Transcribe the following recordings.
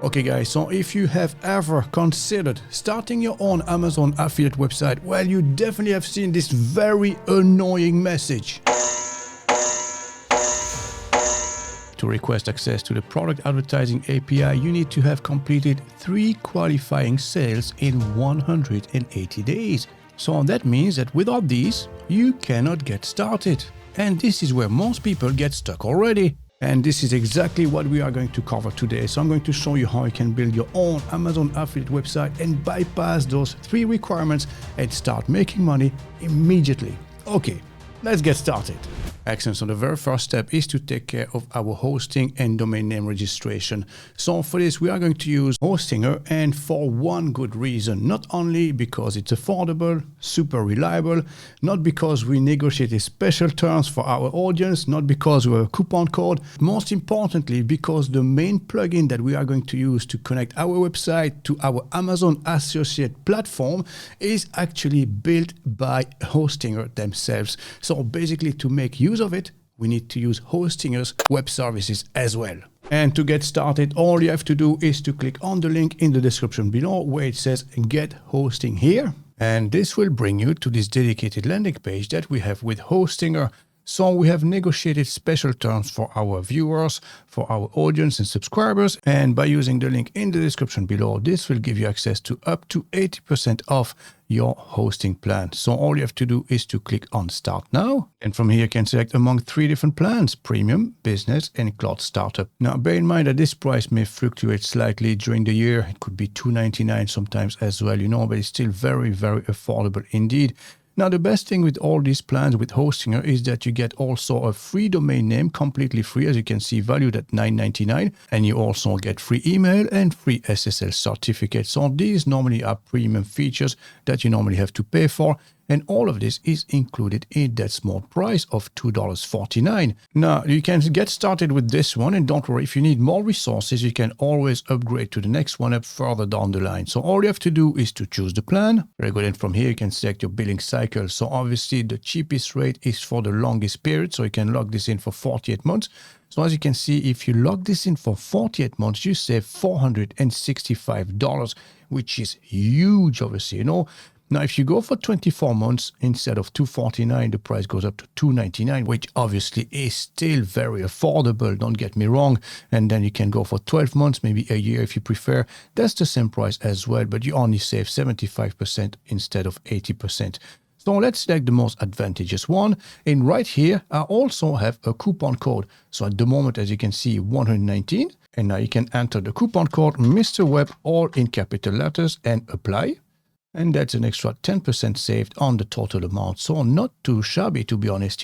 Okay guys, so if you have ever considered starting your own Amazon affiliate website, well, you definitely have seen this very annoying message. To request access to the product advertising API, you need to have completed 3 qualifying sales in 180 days. So that means that without these, you cannot get started. And this is where most people get stuck already. And this is exactly what we are going to cover today. So I'm going to show you how you can build your own Amazon affiliate website and bypass those 3 requirements and start making money immediately. Okay, let's get started. Excellent. So the very first step is to take care of our hosting and domain name registration. So for this, we are going to use Hostinger, and for one good reason. Not only because it's affordable, super reliable, not because we negotiated special terms for our audience, not because we have a coupon code, most importantly, because the main plugin that we are going to use to connect our website to our Amazon Associate platform is actually built by Hostinger themselves. So basically, to make use of it, we need to use Hostinger's web services as well. And to get started, all you have to do is to click on the link in the description below where it says Get Hosting Here. And this will bring you to this dedicated landing page that we have with Hostinger. So we have negotiated special terms for our viewers, for our audience and subscribers. And by using the link in the description below, this will give you access to up to 80% off your hosting plan. So all you have to do is to click on Start Now. And from here you can select among 3 different plans: Premium, Business and Cloud Startup. Now bear in mind that this price may fluctuate slightly during the year. It could be $2.99 sometimes as well, but it's still very, very affordable indeed. Now, the best thing with all these plans with Hostinger is that you get also a free domain name, completely free, as you can see, valued at $9.99. And you also get free email and free SSL certificates. So these normally are premium features that you normally have to pay for. And all of this is included in that small price of $2.49. Now, you can get started with this one, and don't worry, if you need more resources, you can always upgrade to the next one up further down the line. So all you have to do is to choose the plan. Very good. And from here, you can select your billing cycle. So obviously, the cheapest rate is for the longest period. So you can log this in for 48 months. So as you can see, if you log this in for 48 months, you save $465, which is huge, obviously, Now, if you go for 24 months, instead of $249, the price goes up to $299, which obviously is still very affordable, don't get me wrong. And then you can go for 12 months, maybe a year if you prefer. That's the same price as well, but you only save 75% instead of 80%. So let's select the most advantageous one. And right here, I also have a coupon code. So at the moment, as you can see, 119. And now you can enter the coupon code Mr. Web, all in capital letters, and apply. And that's an extra 10% saved on the total amount. So not too shabby, to be honest,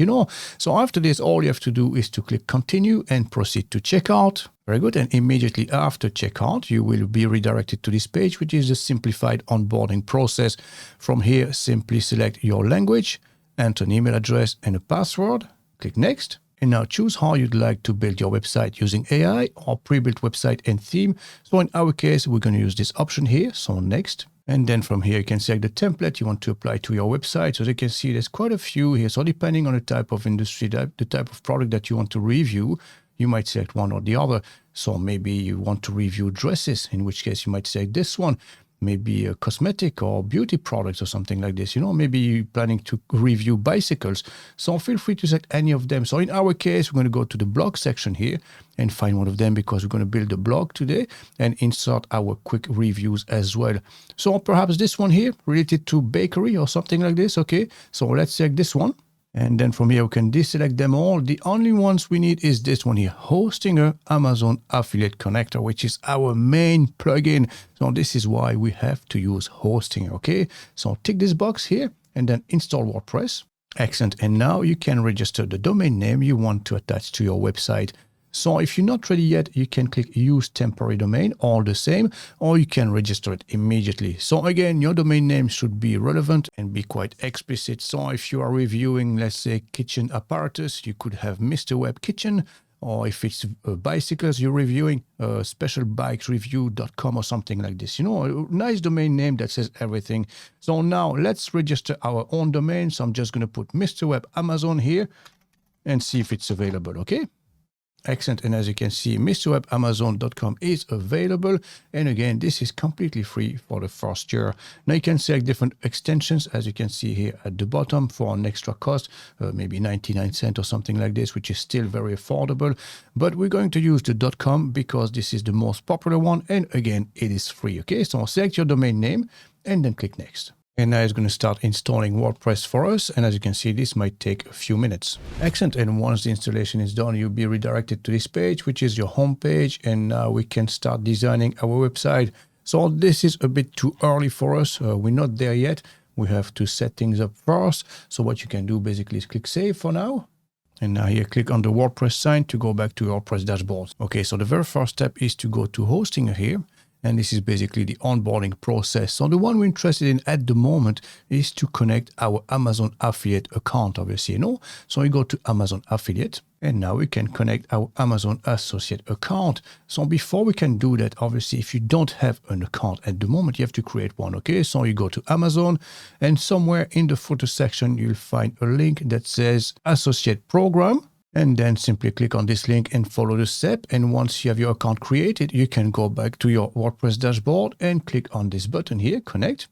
So after this, all you have to do is to click continue and proceed to checkout. Very good. And immediately after checkout, you will be redirected to this page, which is a simplified onboarding process. From here, simply select your language, enter an email address and a password. Click next. And now choose how you'd like to build your website using AI or pre-built website and theme. So in our case, we're going to use this option here. So next. And then from here, you can select the template you want to apply to your website. So as you can see, there's quite a few here. So depending on the type of industry, the type of product that you want to review, you might select one or the other. So maybe you want to review dresses, in which case you might select this one. Maybe a cosmetic or beauty products or something like this. Maybe you're planning to review bicycles. So feel free to select any of them. So in our case, we're going to go to the blog section here and find one of them because we're going to build a blog today and insert our quick reviews as well. So perhaps this one here related to bakery or something like this. Okay, so let's select this one. And then from here, we can deselect them all. The only ones we need is this one here, Hostinger Amazon Affiliate Connector, which is our main plugin. So this is why we have to use Hostinger, okay? So tick this box here and then install WordPress. Excellent. And now you can register the domain name you want to attach to your website. So if you're not ready yet, you can click Use Temporary Domain, all the same, or you can register it immediately. So again, your domain name should be relevant and be quite explicit. So if you are reviewing, let's say, kitchen apparatus, you could have Mr. Web Kitchen, or if it's bicycles you're reviewing, specialbikesreview.com or something like this. A nice domain name that says everything. So now let's register our own domain. So I'm just going to put Mr. Web Amazon here and see if it's available, okay? Excellent. And as you can see, MrWebAmazon.com is available. And again, this is completely free for the first year. Now you can select different extensions, as you can see here at the bottom, for an extra cost, maybe 99 cents or something like this, which is still very affordable. But we're going to use the .com because this is the most popular one. And again, it is free. Okay, so select your domain name and then click next. And now it's going to start installing WordPress for us. And as you can see, this might take a few minutes. Excellent. And once the installation is done, you'll be redirected to this page, which is your home page. And now we can start designing our website. So this is a bit too early for us. We're not there yet. We have to set things up first. So what you can do basically is click Save for now. And now here, click on the WordPress sign to go back to your WordPress dashboard. Okay, so the very first step is to go to hosting here. And this is basically the onboarding process. So the one we're interested in at the moment is to connect our Amazon affiliate account, obviously, So we go to Amazon affiliate, and now we can connect our Amazon associate account. So before we can do that, obviously, if you don't have an account at the moment, you have to create one, okay? So you go to Amazon, and somewhere in the footer section, you'll find a link that says Associate Program. And then simply click on this link and follow the step. And once you have your account created, you can go back to your WordPress dashboard and click on this button here, connect.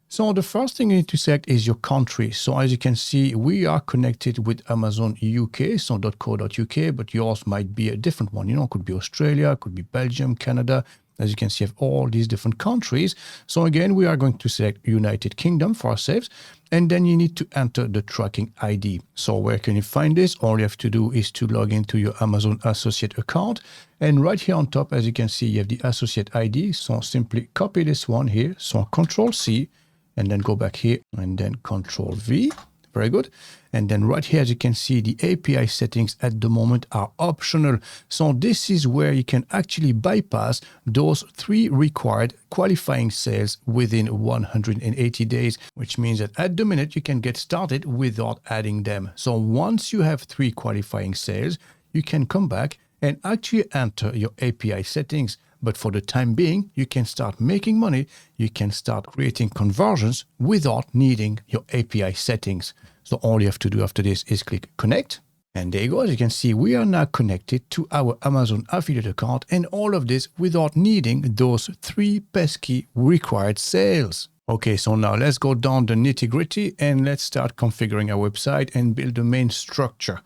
So the first thing you need to select is your country. So as you can see, we are connected with Amazon UK, so .co.uk, but yours might be a different one. It could be Australia, it could be Belgium, Canada. As you can see, you have all these different countries. So again, we are going to select United Kingdom for ourselves. And then you need to enter the tracking ID. So where can you find this? All you have to do is to log into your Amazon associate account. And right here on top, as you can see, you have the associate ID. So simply copy this one here. So Control C, and then go back here and then Control V. Very good. And then right here, as you can see, the API settings at the moment are optional. So this is where you can actually bypass those 3 required qualifying sales within 180 days, which means that at the minute you can get started without adding them. So once you have 3 qualifying sales, you can come back and actually enter your API settings. But for the time being, you can start making money. You can start creating conversions without needing your API settings. So all you have to do after this is click connect. And there you go. As you can see, we are now connected to our Amazon affiliate account, and all of this without needing those 3 pesky required sales. Okay, so now let's go down the nitty-gritty and let's start configuring our website and build the main structure.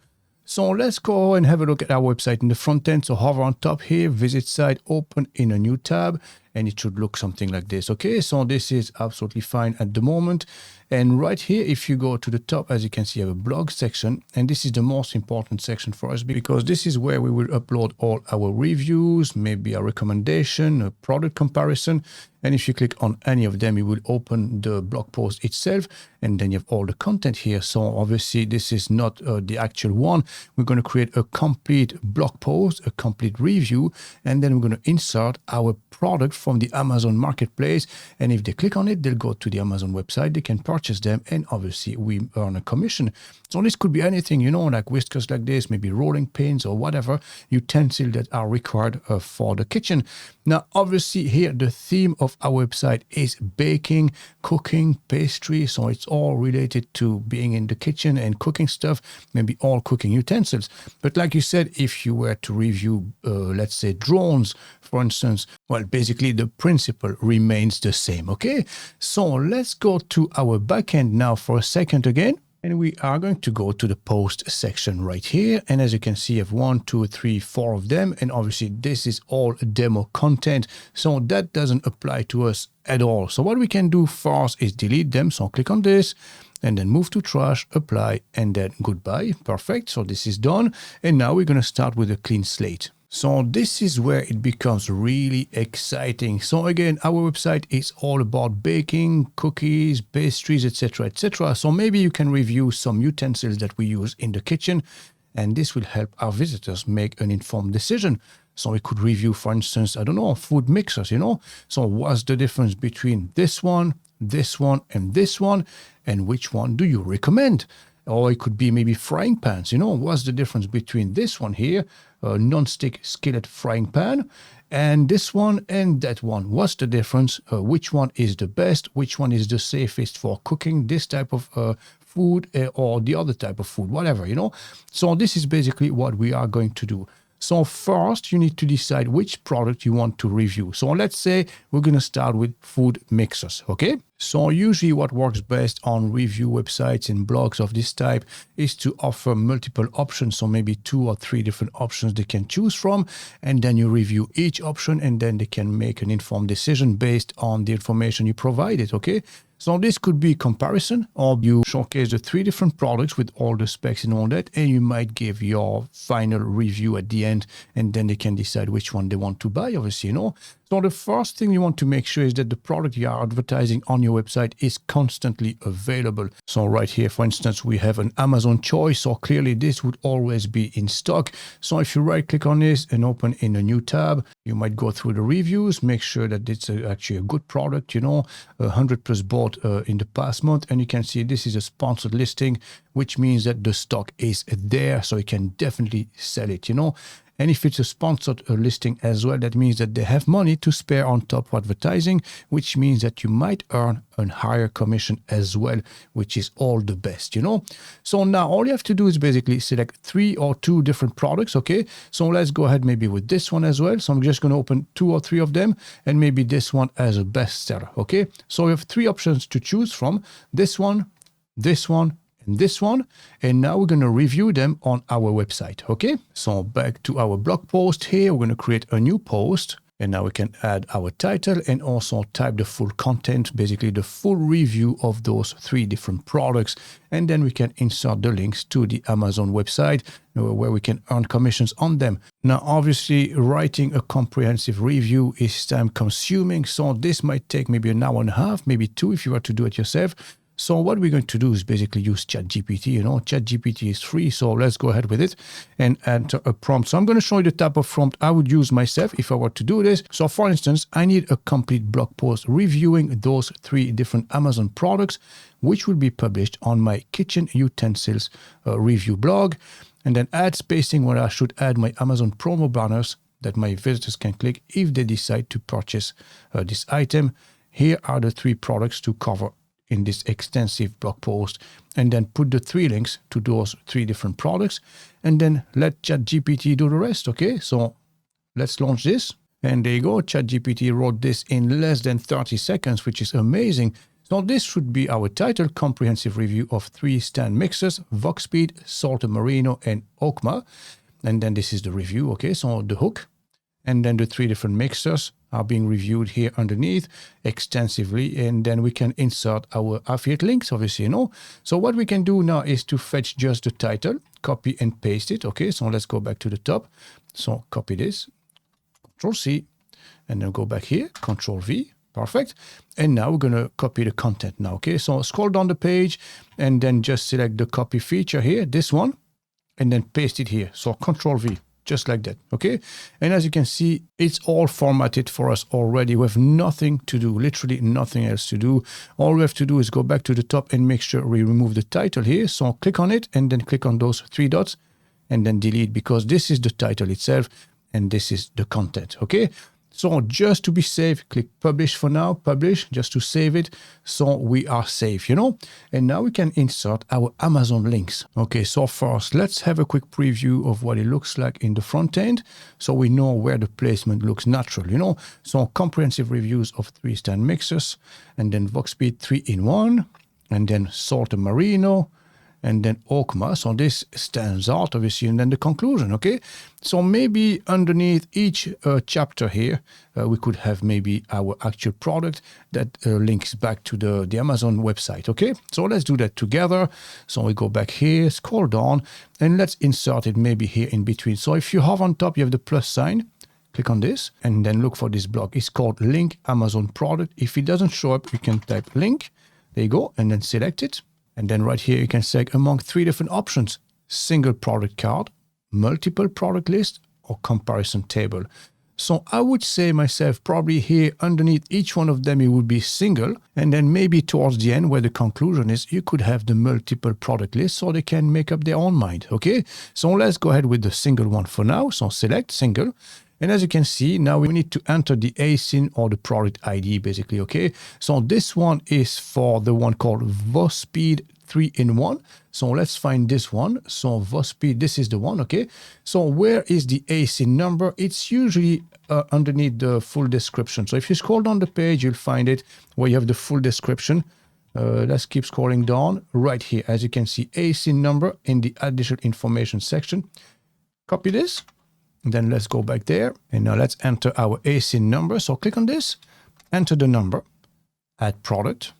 So let's go and have a look at our website in the front end. So hover on top here, visit site, open in a new tab, and it should look something like this. Okay, so this is absolutely fine at the moment. And right here, if you go to the top, as you can see, you have a blog section. And this is the most important section for us because this is where we will upload all our reviews, maybe a recommendation, a product comparison. And if you click on any of them, it will open the blog post itself. And then you have all the content here. So obviously, this is not the actual one. We're going to create a complete blog post, a complete review, and then we're going to insert our product from the Amazon marketplace. And if they click on it, they'll go to the Amazon website. They can purchase them. And obviously, we earn a commission. So this could be anything, like whiskers like this, maybe rolling pins or whatever, utensils that are required for the kitchen. Now, obviously, here, the theme of our website is baking, cooking, pastry. So it's all related to being in the kitchen and cooking stuff, maybe all cooking utensils. But like you said, if you were to review, let's say, drones, for instance, well, basically the principle remains the same, okay? So let's go to our backend now for a second again. And we are going to go to the post section right here. And as you can see, you have 1, 2, 3, 4 of them. And obviously this is all demo content. So that doesn't apply to us at all. So what we can do first is delete them. So click on this and then move to trash, apply, and then goodbye. Perfect. So this is done. And now we're going to start with a clean slate. So this is where it becomes really exciting. So again, our website is all about baking, cookies, pastries, etc., etc. So maybe you can review some utensils that we use in the kitchen, and this will help our visitors make an informed decision. So we could review, for instance, I don't know, food mixers, So what's the difference between this one, and this one, and which one do you recommend? Or it could be maybe frying pans, What's the difference between this one here, a non-stick skillet frying pan, and this one and that one? What's the difference? Which one is the best? Which one is the safest for cooking this type of food or the other type of food, whatever, So this is basically what we are going to do. So first, you need to decide which product you want to review. So let's say we're going to start with food mixers, okay? So usually what works best on review websites and blogs of this type is to offer multiple options. So maybe 2 or 3 different options they can choose from, and then you review each option, and then they can make an informed decision based on the information you provided, okay? So this could be comparison, or you showcase the 3 different products with all the specs and all that, and you might give your final review at the end, and then they can decide which one they want to buy, obviously, you know. So the first thing you want to make sure is that the product you are advertising on your website is constantly available. So right here, for instance, we have an Amazon choice, so clearly this would always be in stock. So if you right click on this and open in a new tab, you might go through the reviews, make sure that it's actually a good product, you know, 100+ bought in the past month, and you can see this is a sponsored listing, which means that the stock is there, so you can definitely sell it, you know. And if it's a sponsored listing as well, that means that they have money to spare on top of advertising, which means that you might earn a higher commission as well, which is all the best, you know. So now all you have to do is basically select 3 or 2 different products, okay? So let's go ahead maybe with this one as well. So I'm just going to open 2 or 3 of them, and maybe this one as a bestseller, okay? So we have 3 options to choose from: this one, and this one, and now we're going to review them on our website, okay? So back to our blog post here, we're going to create a new post, and now we can add our title and also type the full content, basically the full review of those 3 different products, and then we can insert the links to the Amazon website where we can earn commissions on them. Now, obviously, writing a comprehensive review is time consuming, so this might take maybe an hour and a half, maybe 2 if you were to do it yourself. So what we're going to do is basically use ChatGPT. You know, ChatGPT is free, so let's go ahead with it and enter a prompt. So I'm going to show you the type of prompt I would use myself if I were to do this. So for instance, I need a complete blog post reviewing those 3 different Amazon products, which will be published on my kitchen utensils review blog, and then add spacing where I should add my Amazon promo banners that my visitors can click if they decide to purchase this item. Here are the 3 products to cover in this extensive blog post, and then put the 3 links to those 3 different products, and then let ChatGPT do the rest, okay? So let's launch this, and there you go. ChatGPT wrote this in less than 30 seconds, which is amazing. So this should be our title: comprehensive review of 3 stand mixers, Voxpeed, Salter Merino, and Okma. And then this is the review, okay? So the hook, and then the 3 different mixers are being reviewed here underneath extensively, and then we can insert our affiliate links, obviously, you know. So what we can do now is to fetch just the title, copy and paste it, okay? So let's go back to the top. So copy this, Control-C, and then go back here, Control-V, perfect. And now we're going to copy the content now, okay? So scroll down the page, and then just select the copy feature here, this one, and then paste it here. So Control-V. Just like that, okay? And as you can see, it's all formatted for us already. We have nothing to do, literally nothing else to do. All we have to do is go back to the top and make sure we remove the title here. So click on it, and then click on those 3 dots, and then delete, because this is the title itself, and this is the content, okay? So just to be safe, click publish for now, publish, just to save it, so we are safe, you know. And now we can insert our Amazon links. Okay, so first, let's have a quick preview of what it looks like in the front end, so we know where the placement looks natural, you know. So comprehensive reviews of 3 stand mixers, and then Voxpeed 3-in-1, and then Salter Merino, and then Okma. So this stands out, obviously, and then the conclusion, okay? So maybe underneath each chapter here, we could have maybe our actual product that links back to the Amazon website, okay? So let's do that together. So we go back here, scroll down, and let's insert it maybe here in between. So if you hover on top, you have the plus sign. Click on this, and then look for this block. It's called Link Amazon Product. If it doesn't show up, you can type link. There you go, and then select it. And then right here, you can select among 3 different options: single product card, multiple product list, or comparison table. So I would say myself, probably here underneath each one of them, it would be single. And then maybe towards the end, where the conclusion is, you could have the multiple product list, so they can make up their own mind, okay? So let's go ahead with the single one for now. So select single. And as you can see, now we need to enter the ASIN or the product ID, basically, okay? So this one is for the one called Voxpeed 3-in-1. So let's find this one. So VOSpeed, this is the one, okay? So where is the ASIN number? It's usually underneath the full description. So if you scroll down the page, you'll find it where you have the full description. Let's keep scrolling down right here. As you can see, ASIN number in the additional information section. Copy this. Then let's go back there. And now let's enter our ASIN number. So click on this, enter the number, add product.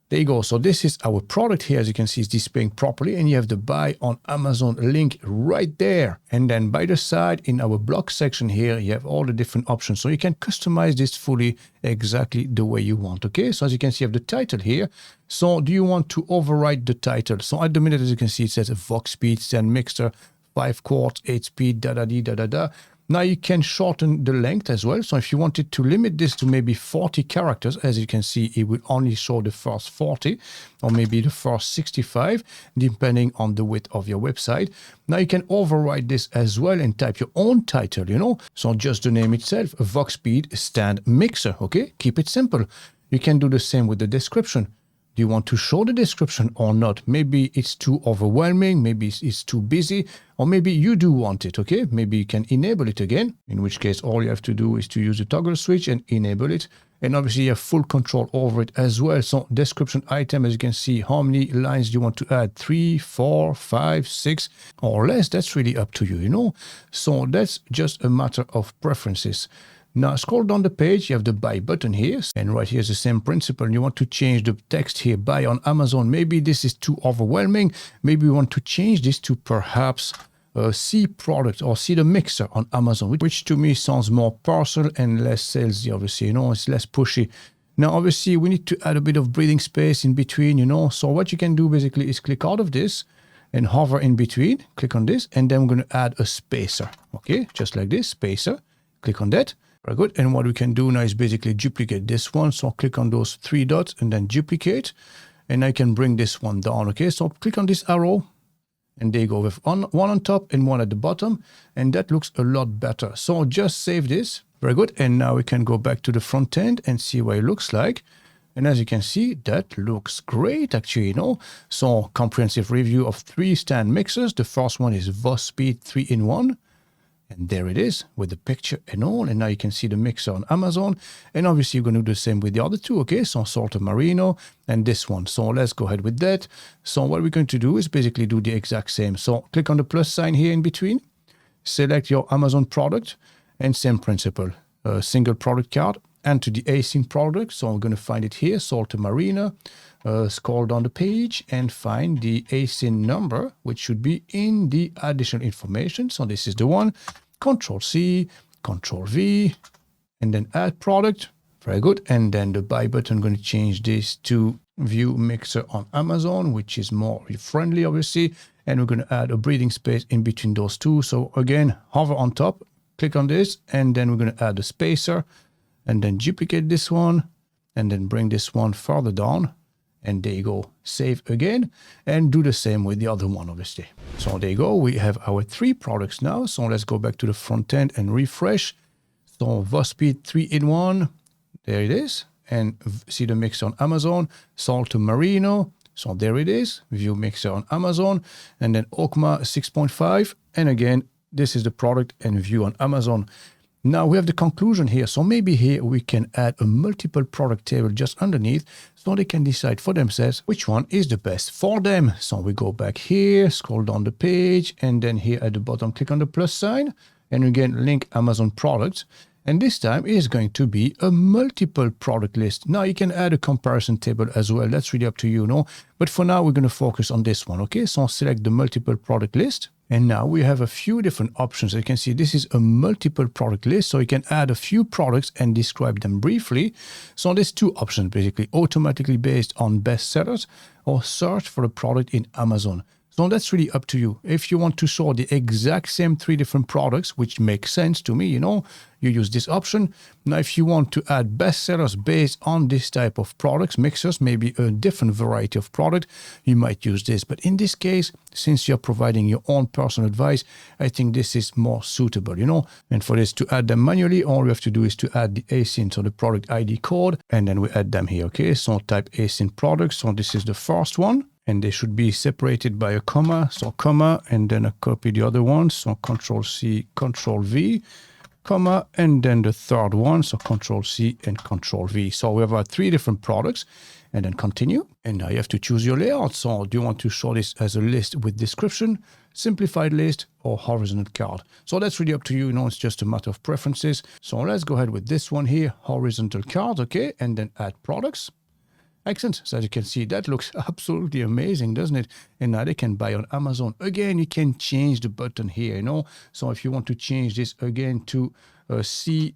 There you go. So this is our product here. As you can see, it's displaying properly. And you have the buy on Amazon link right there. And then by the side in our blog section here, you have all the different options. So you can customize this fully exactly the way you want. Okay. So as you can see, you have the title here. So do you want to override the title? So at the minute, as you can see, it says a Vox speed, stand mixer, 5 quarts, 8 speed, da-da-dee-da-da-da. Now you can shorten the length as well. So if you wanted to limit this to maybe 40 characters, as you can see, it will only show the first 40 or maybe the first 65, depending on the width of your website. Now you can override this as well and type your own title, you know. So just the name itself, Vox Speed Stand Mixer, okay? Keep it simple. You can do the same with the description. Do you want to show the description or not? Maybe it's too overwhelming, maybe it's too busy, or maybe you do want it, okay? Maybe you can enable it again, in which case all you have to do is to use the toggle switch and enable it. And obviously you have full control over it as well. So description item, as you can see, how many lines do you want to add? 3, 4, 5, 6 or less? That's really up to you, you know? So that's just a matter of preferences. Now scroll down the page, you have the buy button here, and right here is the same principle. You want to change the text here, buy on Amazon. Maybe this is too overwhelming. Maybe we want to change this to perhaps see product or see the mixer on Amazon, which to me sounds more personal and less salesy, obviously, you know, it's less pushy. Now, obviously, we need to add a bit of breathing space in between, you know. So what you can do basically is click out of this and hover in between, click on this, and then we're going to add a spacer, okay? Just like this, spacer, click on that. Very good. And what we can do now is basically duplicate this one. So click on those 3 dots and then duplicate. And I can bring this one down. Okay, so click on this arrow. And there you go with one on top and one at the bottom. And that looks a lot better. So just save this. Very good. And now we can go back to the front end and see what it looks like. And as you can see, that looks great, actually, you know. So comprehensive review of 3 stand mixers. The first one is VOSpeed 3-in-1. And there it is with the picture and all. And now you can see the mixer on Amazon. And obviously you're going to do the same with the other 2. Okay, so Salto Marino and this one. So let's go ahead with that. So what we're going to do is basically do the exact same. So click on the plus sign here in between. Select your Amazon product and same principle. Single product card. Enter the ASIN product. So I'm going to find it here, Salto Marino. Scroll down the page and find the ASIN number, which should be in the additional information. So this is the one. Control C, Control V, and then add product. Very good. And then the buy button, I'm going to change this to view mixer on Amazon, which is more friendly, obviously. And we're going to add a breathing space in between those 2. So again, hover on top, click on this, and then we're going to add a spacer and then duplicate this one and then bring this one further down. And there you go, save again, and do the same with the other one, obviously. So there you go, we have our 3 products now. So let's go back to the front end and refresh. So VOSpeed 3-in-1, there it is. And see the mixer on Amazon, Salto Marino. So there it is, view mixer on Amazon. And then Okma 6.5. And again, this is the product and view on Amazon. Now we have the conclusion here. So maybe here we can add a multiple product table just underneath so they can decide for themselves which one is the best for them. So we go back here, scroll down the page, and then here at the bottom, click on the plus sign, and again, link Amazon products. And this time it is going to be a multiple product list. Now you can add a comparison table as well. That's really up to you, no? But for now, we're going to focus on this one, okay? So select the multiple product list. And now we have a few different options. You can see this is a multiple product list. So you can add a few products and describe them briefly. So there's 2 options, basically, automatically based on bestsellers or search for the product in Amazon. So that's really up to you. If you want to show the exact same 3 different products, which makes sense to me, you know, you use this option. Now, if you want to add bestsellers based on this type of products, mixers, maybe a different variety of product, you might use this. But in this case, since you're providing your own personal advice, I think this is more suitable, you know. And for this to add them manually, all we have to do is to add the ASIN, so the product ID code, and then we add them here, okay? So type ASIN products. So this is the first one. and they should be separated by a comma. So comma, and then I copy the other one. So Control C, Control V, comma, and then the third one. So Control C and Control V. So we have our 3 different products, and then continue. And now you have to choose your layout. So do you want to show this as a list with description, simplified list, or horizontal card? So that's really up to you. You know, it's just a matter of preferences. So let's go ahead with this one here, horizontal card, okay? And then add products. Excellent. So as you can see, that looks absolutely amazing, doesn't it? And now they can buy on Amazon. Again, you can change the button here, you know. So if you want to change this again to a C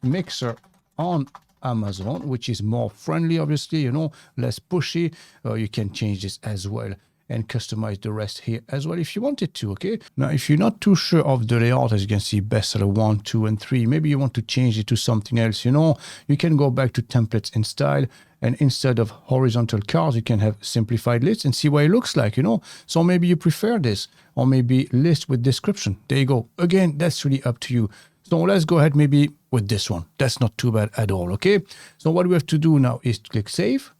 mixer on Amazon, which is more friendly, obviously, you know, less pushy, you can change this as well and customize the rest here as well if you wanted to, okay? Now, if you're not too sure of the layout, as you can see, bestseller 1, 2, and 3, maybe you want to change it to something else, you know, you can go back to templates and style, and instead of horizontal cards, you can have simplified lists and see what it looks like, you know? So maybe you prefer this, or maybe list with description. There you go. Again, that's really up to you. So let's go ahead maybe with this one. That's not too bad at all, okay? So what we have to do now is click Save.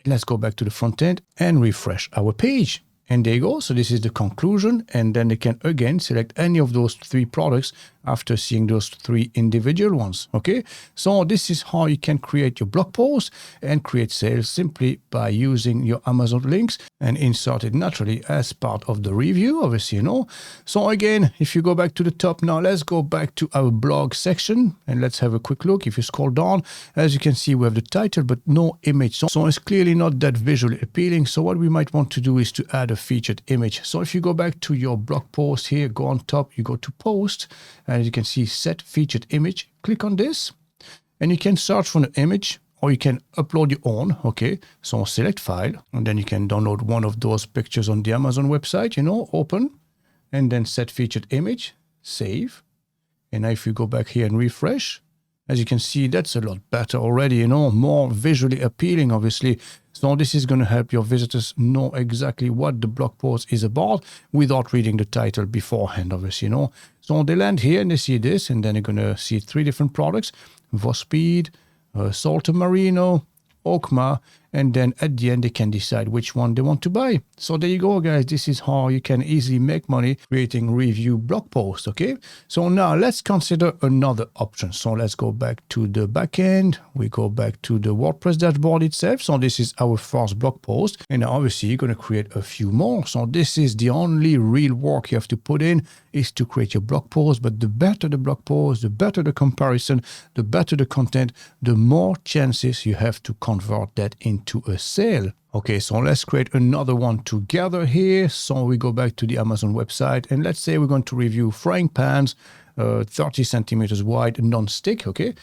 Let's go back to the front end and refresh our page. And there you go. So this is the conclusion. And then they can again select any of those 3 products after seeing those 3 individual ones. Okay. So this is how you can create your blog post and create sales simply by using your Amazon links and insert it naturally as part of the review, obviously, you know. So again, if you go back to the top now, let's go back to our blog section and let's have a quick look. If you scroll down, as you can see, we have the title, but no image. So it's clearly not that visually appealing. So what we might want to do is to add a featured image. So if you go back to your blog post here, go on top, you go to post, and you can see set featured image. Click on this and you can search for an image or you can upload your own. Okay, so select file and then you can download one of those pictures on the Amazon website, you know, open and then set featured image, save. And now if you go back here and refresh, as you can see, that's a lot better already, you know, more visually appealing, obviously. So this is going to help your visitors know exactly what the blog post is about without reading the title beforehand, obviously, you know. So they land here and they see this, and then they're going to see 3 different products, Vospeed, Salter Marino, Okma, and then at the end they can decide which one they want to buy. So there you go, guys. This is how you can easily make money creating review blog posts, okay? So now let's consider another option. So let's go back to the backend. We go back to the WordPress dashboard itself. So this is our first blog post, and obviously you're going to create a few more. So this is the only real work you have to put in is to create your blog post. But the better the blog post, the better the comparison, the better the content, the more chances you have to convert that into a sale. Okay, so let's create another one together here. So we go back to the Amazon website and let's say we're going to review frying pans, 30 centimeters wide, non-stick, okay?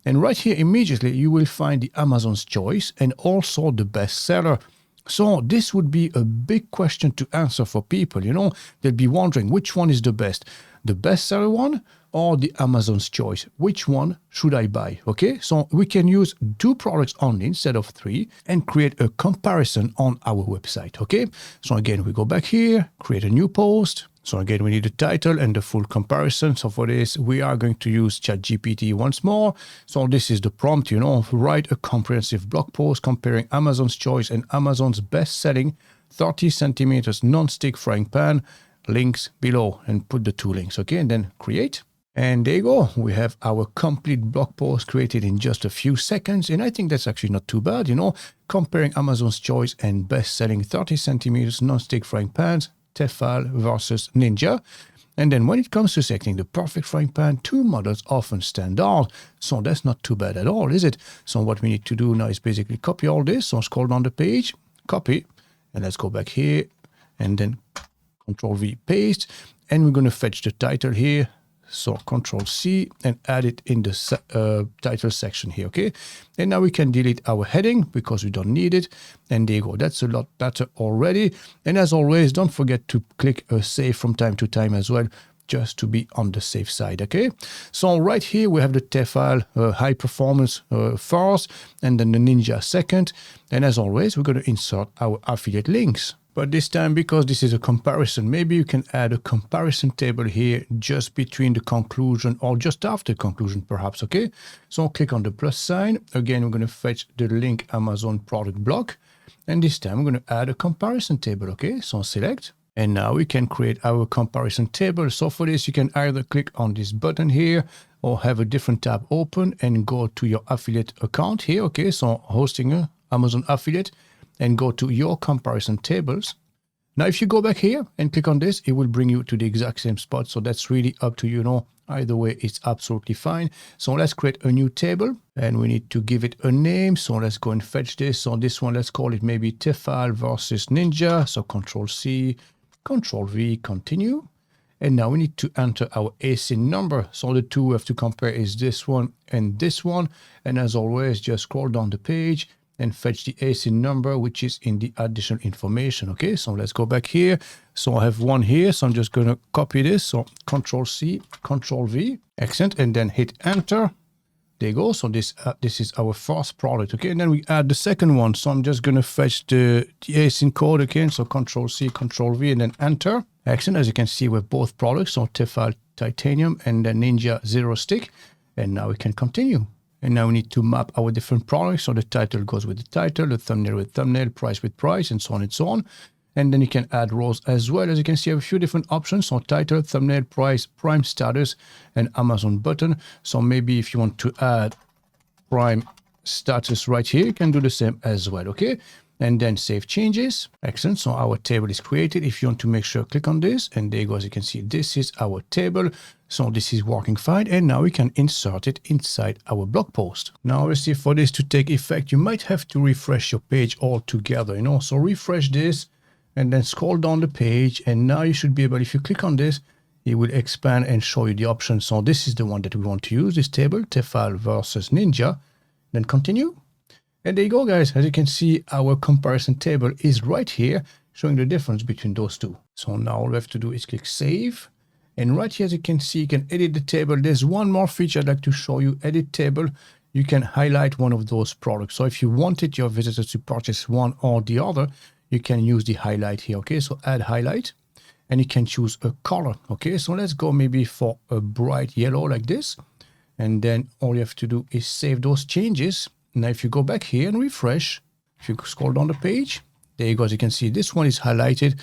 And right here immediately you will find the Amazon's choice and also the bestseller. So this would be a big question to answer for people, you know. They'll be wondering which one is the best, the bestseller one or the Amazon's choice. Which one should I buy? Okay, so we can use 2 products only instead of 3 and create a comparison on our website. Okay, so again, we go back here, create a new post. So again, we need the title and the full comparison. So for this, we are going to use ChatGPT once more. So this is the prompt, you know, write a comprehensive blog post comparing Amazon's choice and Amazon's best-selling 30 centimeters non-stick frying pan. Links below, and put the 2 links, okay, and then create. And there you go. We have our complete blog post created in just a few seconds. And I think that's actually not too bad, you know, comparing Amazon's choice and best-selling 30 centimeters non-stick frying pans, Tefal versus Ninja. And then when it comes to selecting the perfect frying pan, 2 models often stand out. So that's not too bad at all, is it? So what we need to do now is basically copy all this. So scroll down the page, copy, and let's go back here and then Control V, paste, and we're going to fetch the title here. So Control C and add it in the title section here, okay? And now we can delete our heading because we don't need it. And there you go. That's a lot better already. And as always, don't forget to click save from time to time as well, just to be on the safe side, okay? So right here we have the Tefal high performance first, and then the Ninja second. And as always, we're going to insert our affiliate links. But this time, because this is a comparison, maybe you can add a comparison table here just between the conclusion or just after conclusion, perhaps, okay? So click on the plus sign. Again, we're going to fetch the link Amazon product block. And this time we're going to add a comparison table. Okay, so select. And now we can create our comparison table. So for this, you can either click on this button here or have a different tab open and go to your affiliate account here. Okay, so hosting a Amazon affiliate and go to your comparison tables. Now, if you go back here and click on this, it will bring you to the exact same spot. So that's really up to you. Either way, it's absolutely fine. So let's create a new table and we need to give it a name. So let's go and fetch this. So this one, let's call it maybe Tefal versus Ninja. So Control C, Control V, continue. And now we need to enter our ASIN number. So the two we have to compare is this one and this one. And as always, just scroll down the page and fetch the ASIN number, which is in the additional information. Okay, so let's go back here. So I have one here, so I'm just going to copy this. So Control C, Control V, excellent, and then hit enter. There you go. So this is our first product. Okay, and then we add the second one. So I'm just going to fetch the ASIN code again. So Control C, Control V, and then enter. Excellent. As you can see, with both products, so Tefal Titanium and the Ninja Zero Stick. And now we can continue. And now we need to map our different products. So the title goes with the title, the thumbnail with thumbnail, price with price, and so on and so on. And then you can add rows as well. As you can see, I have a few different options. So title, thumbnail, price, Prime status, and Amazon button. So maybe if you want to add Prime status right here, you can do the same as well, okay? And then save changes. Excellent. So our table is created. If you want to make sure, click on this. And there you go. As you can see, this is our table. So this is working fine. And now we can insert it inside our blog post. Now, obviously, for this to take effect, you might have to refresh your page altogether, So refresh this and then scroll down the page. And now you should be able, if you click on this, it will expand and show you the options. So this is the one that we want to use, this table, Tefal versus Ninja. Then continue. And there you go, guys. As you can see, our comparison table is right here, showing the difference between those two. So now all we have to do is click Save. And right here, as you can see, you can edit the table. There's one more feature I'd like to show you, Edit Table. You can highlight one of those products. So if you wanted your visitors to purchase one or the other, you can use the highlight here, okay? So add highlight, and you can choose a color, okay? So let's go maybe for a bright yellow like this. And then all you have to do is save those changes. Now, if you go back here and refresh, if you scroll down the page, there you go. As you can see, this one is highlighted.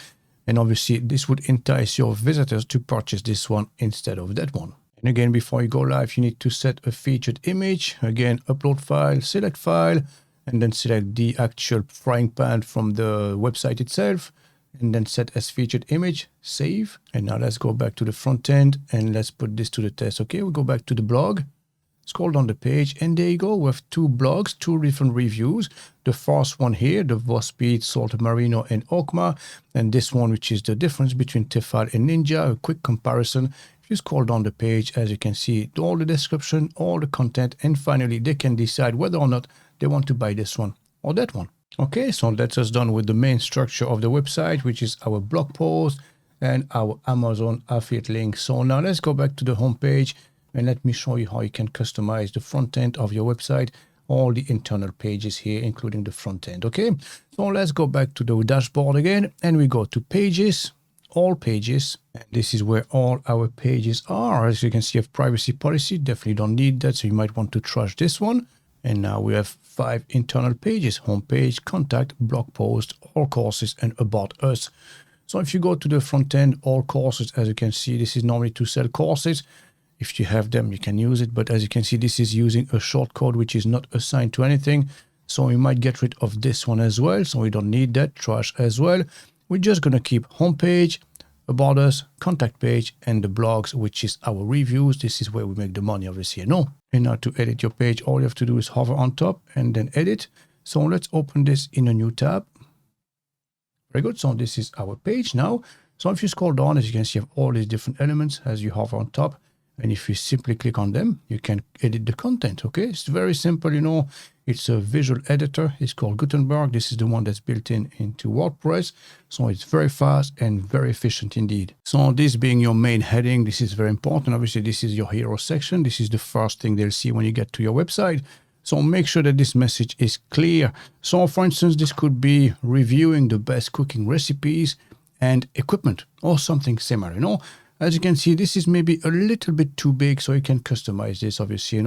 And obviously, this would entice your visitors to purchase this one instead of that one. And again, before you go live, you need to set a featured image. Again, upload file, and then select the actual frying pan from the website itself. And then set as featured image, save. And now let's go back to the front end and let's put this to the test. Okay, we'll go back to the blog. Scroll down the page, and there you go. We have two blogs, two different reviews. The first one here, the Vosped, Salt Marino, and Okma. And this one, which is the difference between Tefal and Ninja, a quick comparison. If you scroll down the page, as you can see, all the description, all the content, and finally, they can decide whether or not they want to buy this one or that one. Okay, so that's us done with the main structure of the website, which is our blog post and our Amazon affiliate link. So now let's go back to the home page. And let me show you how you can customize the front end of your website, all the internal pages here, including the front end. Okay, so let's go back to the dashboard again, and we go to pages, all pages. And this is where all our pages are. As you can see, have privacy policy. Definitely don't need that, so you might want to trash this one. And now we have 5 internal pages: home page, contact, blog post, all courses, and about us. So if you go to the front end, all courses, as you can see, this is normally to sell courses. If you have them, you can use it. But as you can see, this is using a shortcode which is not assigned to anything. So we might get rid of this one as well. So we don't need that, trash as well. We're just going to keep homepage, about us, contact page, and the blogs, which is our reviews. This is where we make the money, obviously, And now to edit your page, all you have to do is hover on top and then edit. So let's open this in a new tab. Very good. So this is our page now. So if you scroll down, as you can see, you have all these different elements as you hover on top. And if you simply click on them, you can edit the content, okay? It's very simple, It's a visual editor. It's called Gutenberg. This is the one that's built into WordPress. So it's very fast and very efficient indeed. So this being your main heading, this is very important. Obviously, this is your hero section. This is the first thing they'll see when you get to your website. So make sure that this message is clear. So for instance, this could be reviewing the best cooking recipes and equipment or something similar, As you can see, this is maybe a little bit too big, so you can customize this, obviously,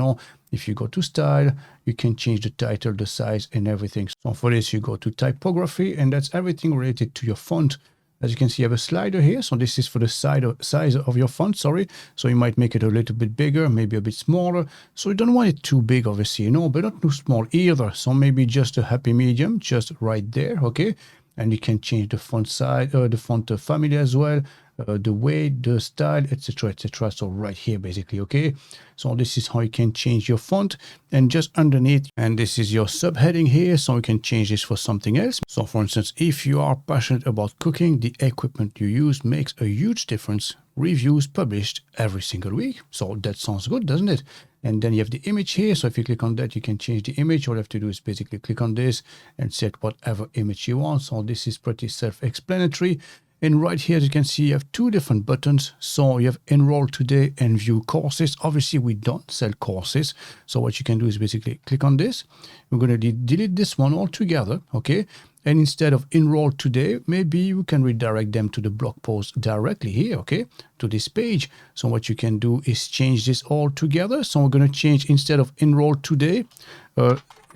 If you go to style, you can change the title, the size and everything. So for this, you go to typography, and that's everything related to your font. As you can see, you have a slider here. So this is for the size of your font, sorry. So you might make it a little bit bigger, maybe a bit smaller. So you don't want it too big, obviously, but not too small either. So maybe just a happy medium, just right there, okay? And you can change the font size, the font family as well, the weight, the style, etc., etc. So right here, basically, okay? So this is how you can change your font, and just underneath, and this is your subheading here, so you can change this for something else. So for instance, if you are passionate about cooking, the equipment you use makes a huge difference. Reviews published every single week. So that sounds good, doesn't it? And then you have the image here. So if you click on that, you can change the image. All you have to do is basically click on this and set whatever image you want. So this is pretty self-explanatory. And right here, as you can see, you have two different buttons. So you have enroll today and view courses. Obviously, we don't sell courses. So what you can do is basically click on this. We're going to delete this one altogether, okay? And instead of enroll today, maybe you can redirect them to the blog post directly here, okay, to this page. So what you can do is change this all together. So we're going to change, instead of enroll today,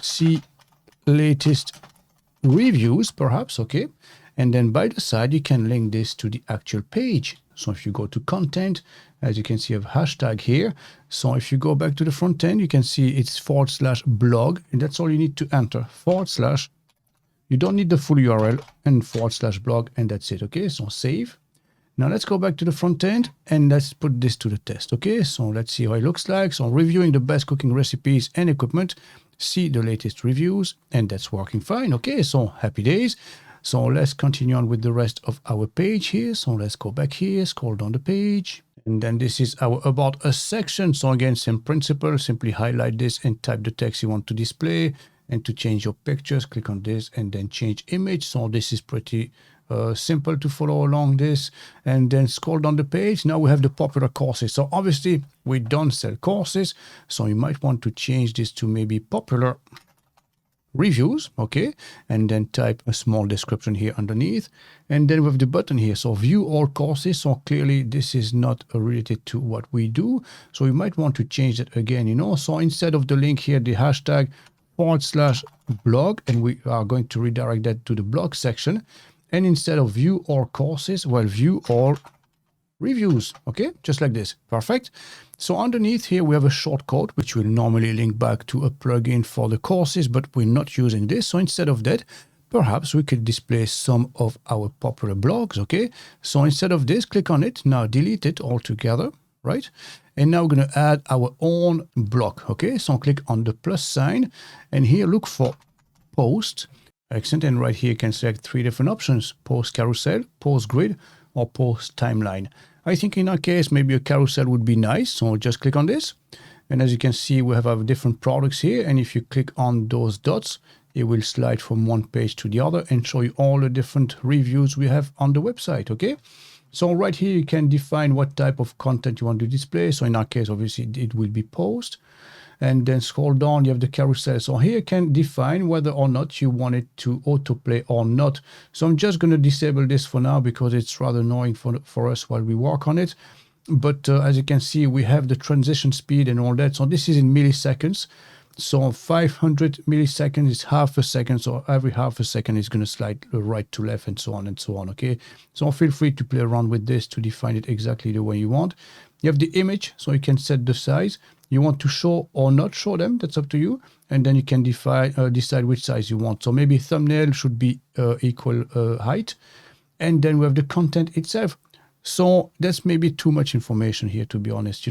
see latest reviews, perhaps, okay. And then by the side, you can link this to the actual page. So if you go to content, as you can see, you have hashtag here. So if you go back to the front end, you can see it's /blog, and that's all you need to enter, /. You don't need the full URL, and /blog, and that's it, okay? So save. Now let's go back to the front end, and let's put this to the test, okay? So let's see how it looks like. So reviewing the best cooking recipes and equipment, see the latest reviews, and that's working fine, okay? So happy days. So let's continue on with the rest of our page here. So let's go back here, scroll down the page. And then this is our About Us section. So again, same principle, simply highlight this and type the text you want to display. And to change your pictures, click on this and then change image. So this is pretty simple to follow along this. And then scroll down the page. Now we have the popular courses. So obviously we don't sell courses. So you might want to change this to maybe popular reviews, okay, and then type a small description here underneath, and then we have the button here, so view all courses. So clearly this is not related to what we do, so you might want to change it again, so instead of the link here, the hashtag /blog, and we are going to redirect that to the blog section, and instead of view all courses, well, view all reviews, okay, just like this. Perfect. So underneath here we have a shortcode which will normally link back to a plugin for the courses, but we're not using this. So instead of that, perhaps we could display some of our popular blogs, okay? So instead of this, click on it, now delete it altogether, right? And now we're going to add our own blog, okay? So click on the plus sign, and here look for post. Excellent. And right here you can select three different options: post carousel, post grid, or post timeline. I think in our case, maybe a carousel would be nice. So just click on this. And as you can see, we have our different products here. And if you click on those dots, it will slide from one page to the other and show you all the different reviews we have on the website, okay? So right here, you can define what type of content you want to display. So in our case, obviously, it will be post. And then scroll down, you have the carousel. So here you can define whether or not you want it to autoplay or not. So I'm just going to disable this for now because it's rather annoying for us while we work on it. But as you can see, we have the transition speed and all that. So this is in milliseconds. So 500 milliseconds is half a second. So every half a second is going to slide right to left and so on and so on. Okay. So feel free to play around with this to define it exactly the way you want. You have the image, so you can set the size. You want to show or not show them, that's up to you. And then you can decide which size you want. So maybe thumbnail should be equal height. And then we have the content itself. So that's maybe too much information here, to be honest,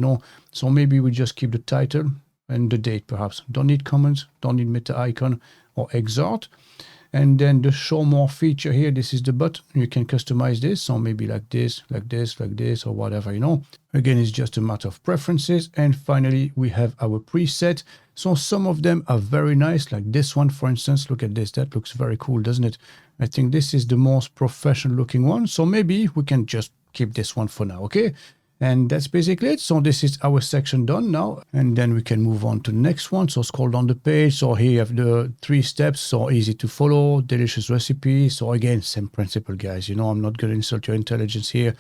So maybe we just keep the title and the date, perhaps. Don't need comments, don't need meta icon or exhort. And then the show more feature here, this is the button. You can customize this. So maybe like this, like this, like this, or whatever, Again, it's just a matter of preferences. And finally, we have our preset. So some of them are very nice, like this one, for instance. Look at this. That looks very cool, doesn't it? I think this is the most professional looking one. So maybe we can just keep this one for now, okay? And that's basically it. So this is our section done now. And then we can move on to the next one. So scroll down the page. So here you have the 3 steps. So easy to follow, delicious recipe. So again, same principle, guys. I'm not going to insult your intelligence here.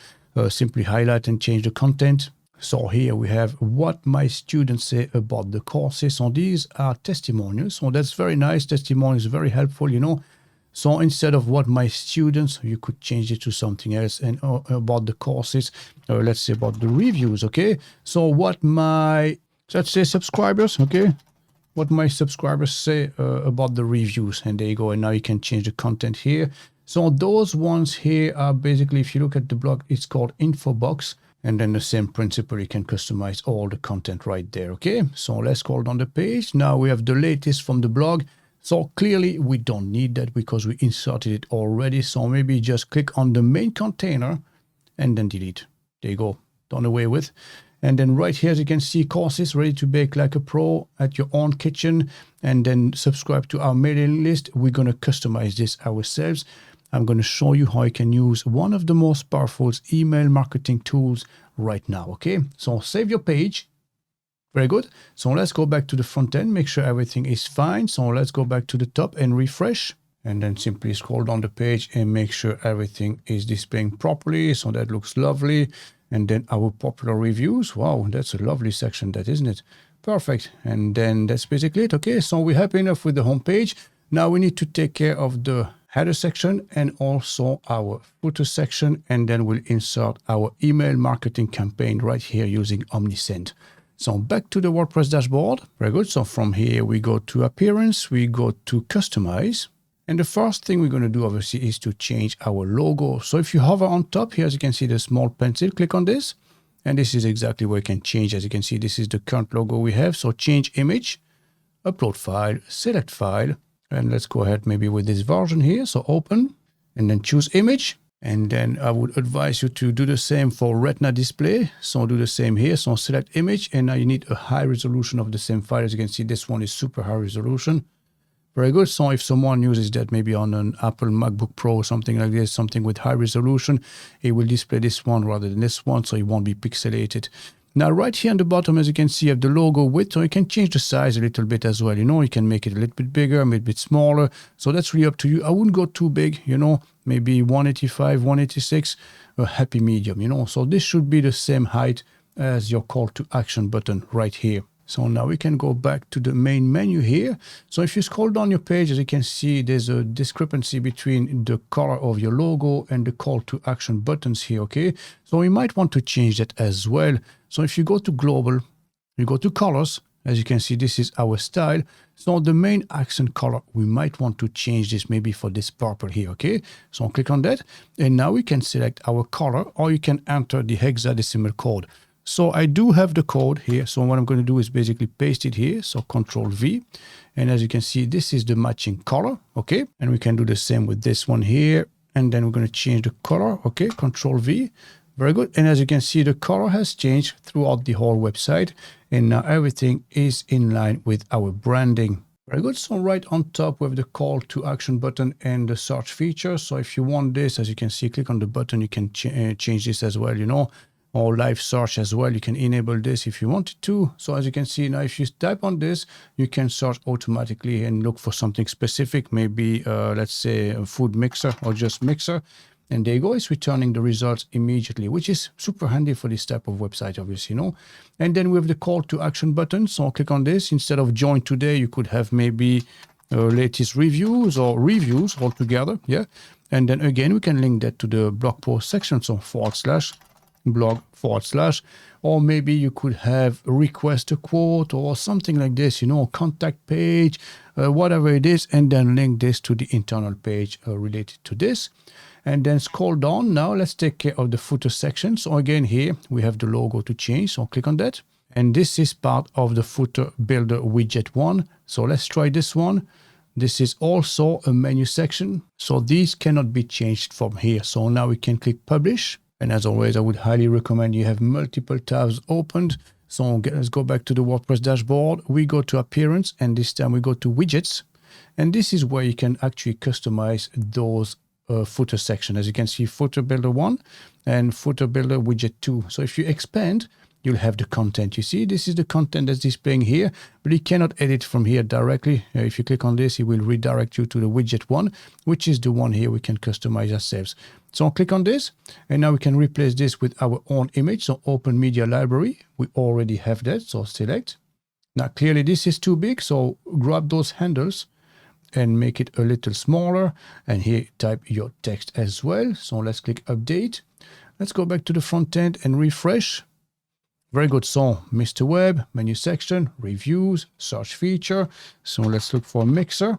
Simply highlight and change the content. So here we have what my students say about the courses. So these are testimonials. So that's very nice. Testimonials, very helpful, you know. So instead of what my students, you could change it to something else. And about the courses, let's say about the reviews, okay? So what my, let's say subscribers, okay? What my subscribers say about the reviews. And there you go. And now you can change the content here. So those ones here are basically, if you look at the blog, it's called info box. And then the same principle, you can customize all the content right there, okay? So let's scroll down the page. Now we have the latest from the blog. So clearly we don't need that because we inserted it already. So maybe just click on the main container and then delete. There you go, done away with. And then right here, as you can see, courses ready to bake like a pro at your own kitchen. And then subscribe to our mailing list. We're going to customize this ourselves. I'm going to show you how you can use one of the most powerful email marketing tools right now, okay? So save your page. Very good. So let's go back to the front end, make sure everything is fine. So let's go back to the top and refresh. And then simply scroll down the page and make sure everything is displaying properly. So that looks lovely. And then our popular reviews. Wow, that's a lovely section, that, isn't it? Perfect. And then that's basically it, okay? So we're happy enough with the home page. Now we need to take care of the header section and also our footer section, and then we'll insert our email marketing campaign right here using Omnisend. So back to the WordPress dashboard. Very good. So from here we go to appearance, we go to customize. And the first thing we're going to do obviously is to change our logo. So if you hover on top here, as you can see the small pencil, click on this. And this is exactly where you can change. As you can see, this is the current logo we have. So change image, upload file, select file. And let's go ahead maybe with this version here. So open and then choose image. And then I would advise you to do the same for Retina display. So do the same here. So select image and now you need a high resolution of the same file. As you can see, this one is super high resolution. Very good. So if someone uses that maybe on an Apple MacBook Pro or something like this, something with high resolution, it will display this one rather than this one. So it won't be pixelated. Now, right here on the bottom, as you can see, you have the logo width, so you can change the size a little bit as well. You know, you can make it a little bit bigger, a little bit smaller. So that's really up to you. I wouldn't go too big, you know, maybe 185, 186, a happy medium, you know. So this should be the same height as your call to action button right here. So now we can go back to the main menu here. So if you scroll down your page, as you can see, there's a discrepancy between the color of your logo and the call to action buttons here, okay? So you might want to change that as well. So if you go to global, you go to colors, as you can see, this is our style. So the main accent color, we might want to change this maybe for this purple here, okay? So click on that. And now we can select our color, or you can enter the hexadecimal code. So I do have the code here. So what I'm going to do is basically paste it here. So Control V. And as you can see, this is the matching color. Okay. And we can do the same with this one here. And then we're going to change the color. Okay. Control V. Very good. And as you can see, the color has changed throughout the whole website. And now everything is in line with our branding. Very good. So right on top we have the call to action button and the search feature. So if you want this, as you can see, click on the button, you can change this as well, you know. Or live search as well. You can enable this if you wanted to. So as you can see now, if you type on this, you can search automatically and look for something specific, maybe let's say a food mixer or just mixer. And there you go, it's returning the results immediately, which is super handy for this type of website, obviously, you know. And then we have the call to action button. So click on this. Instead of join today, you could have maybe latest reviews or reviews altogether. Yeah. And then again, we can link that to the blog post section. So /blog/ or maybe you could have request a quote or something like this, you know, contact page, whatever it is, and then link this to the internal page related to this. And then scroll down. Now let's take care of the footer section. So again, here we have the logo to change. So click on that. And this is part of the footer builder widget one. So let's try this one. This is also a menu section. So these cannot be changed from here. So now we can click publish. And as always, I would highly recommend you have multiple tabs opened. So let's go back to the WordPress dashboard. We go to appearance, and this time we go to widgets. And this is where you can actually customize those footer section. As you can see, footer builder 1 and footer builder widget 2. So if you expand, you'll have the content. You see, this is the content that's displaying here, but you cannot edit from here directly. If you click on this, it will redirect you to the widget one, which is the one here we can customize ourselves. So I'll click on this, and now we can replace this with our own image. So open media library, we already have that, so select. Now clearly this is too big, so grab those handles and make it a little smaller, and here type your text as well. So let's click update. Let's go back to the front end and refresh. Very good. So Mr. Web, menu section, reviews, search feature. So let's look for Mixer.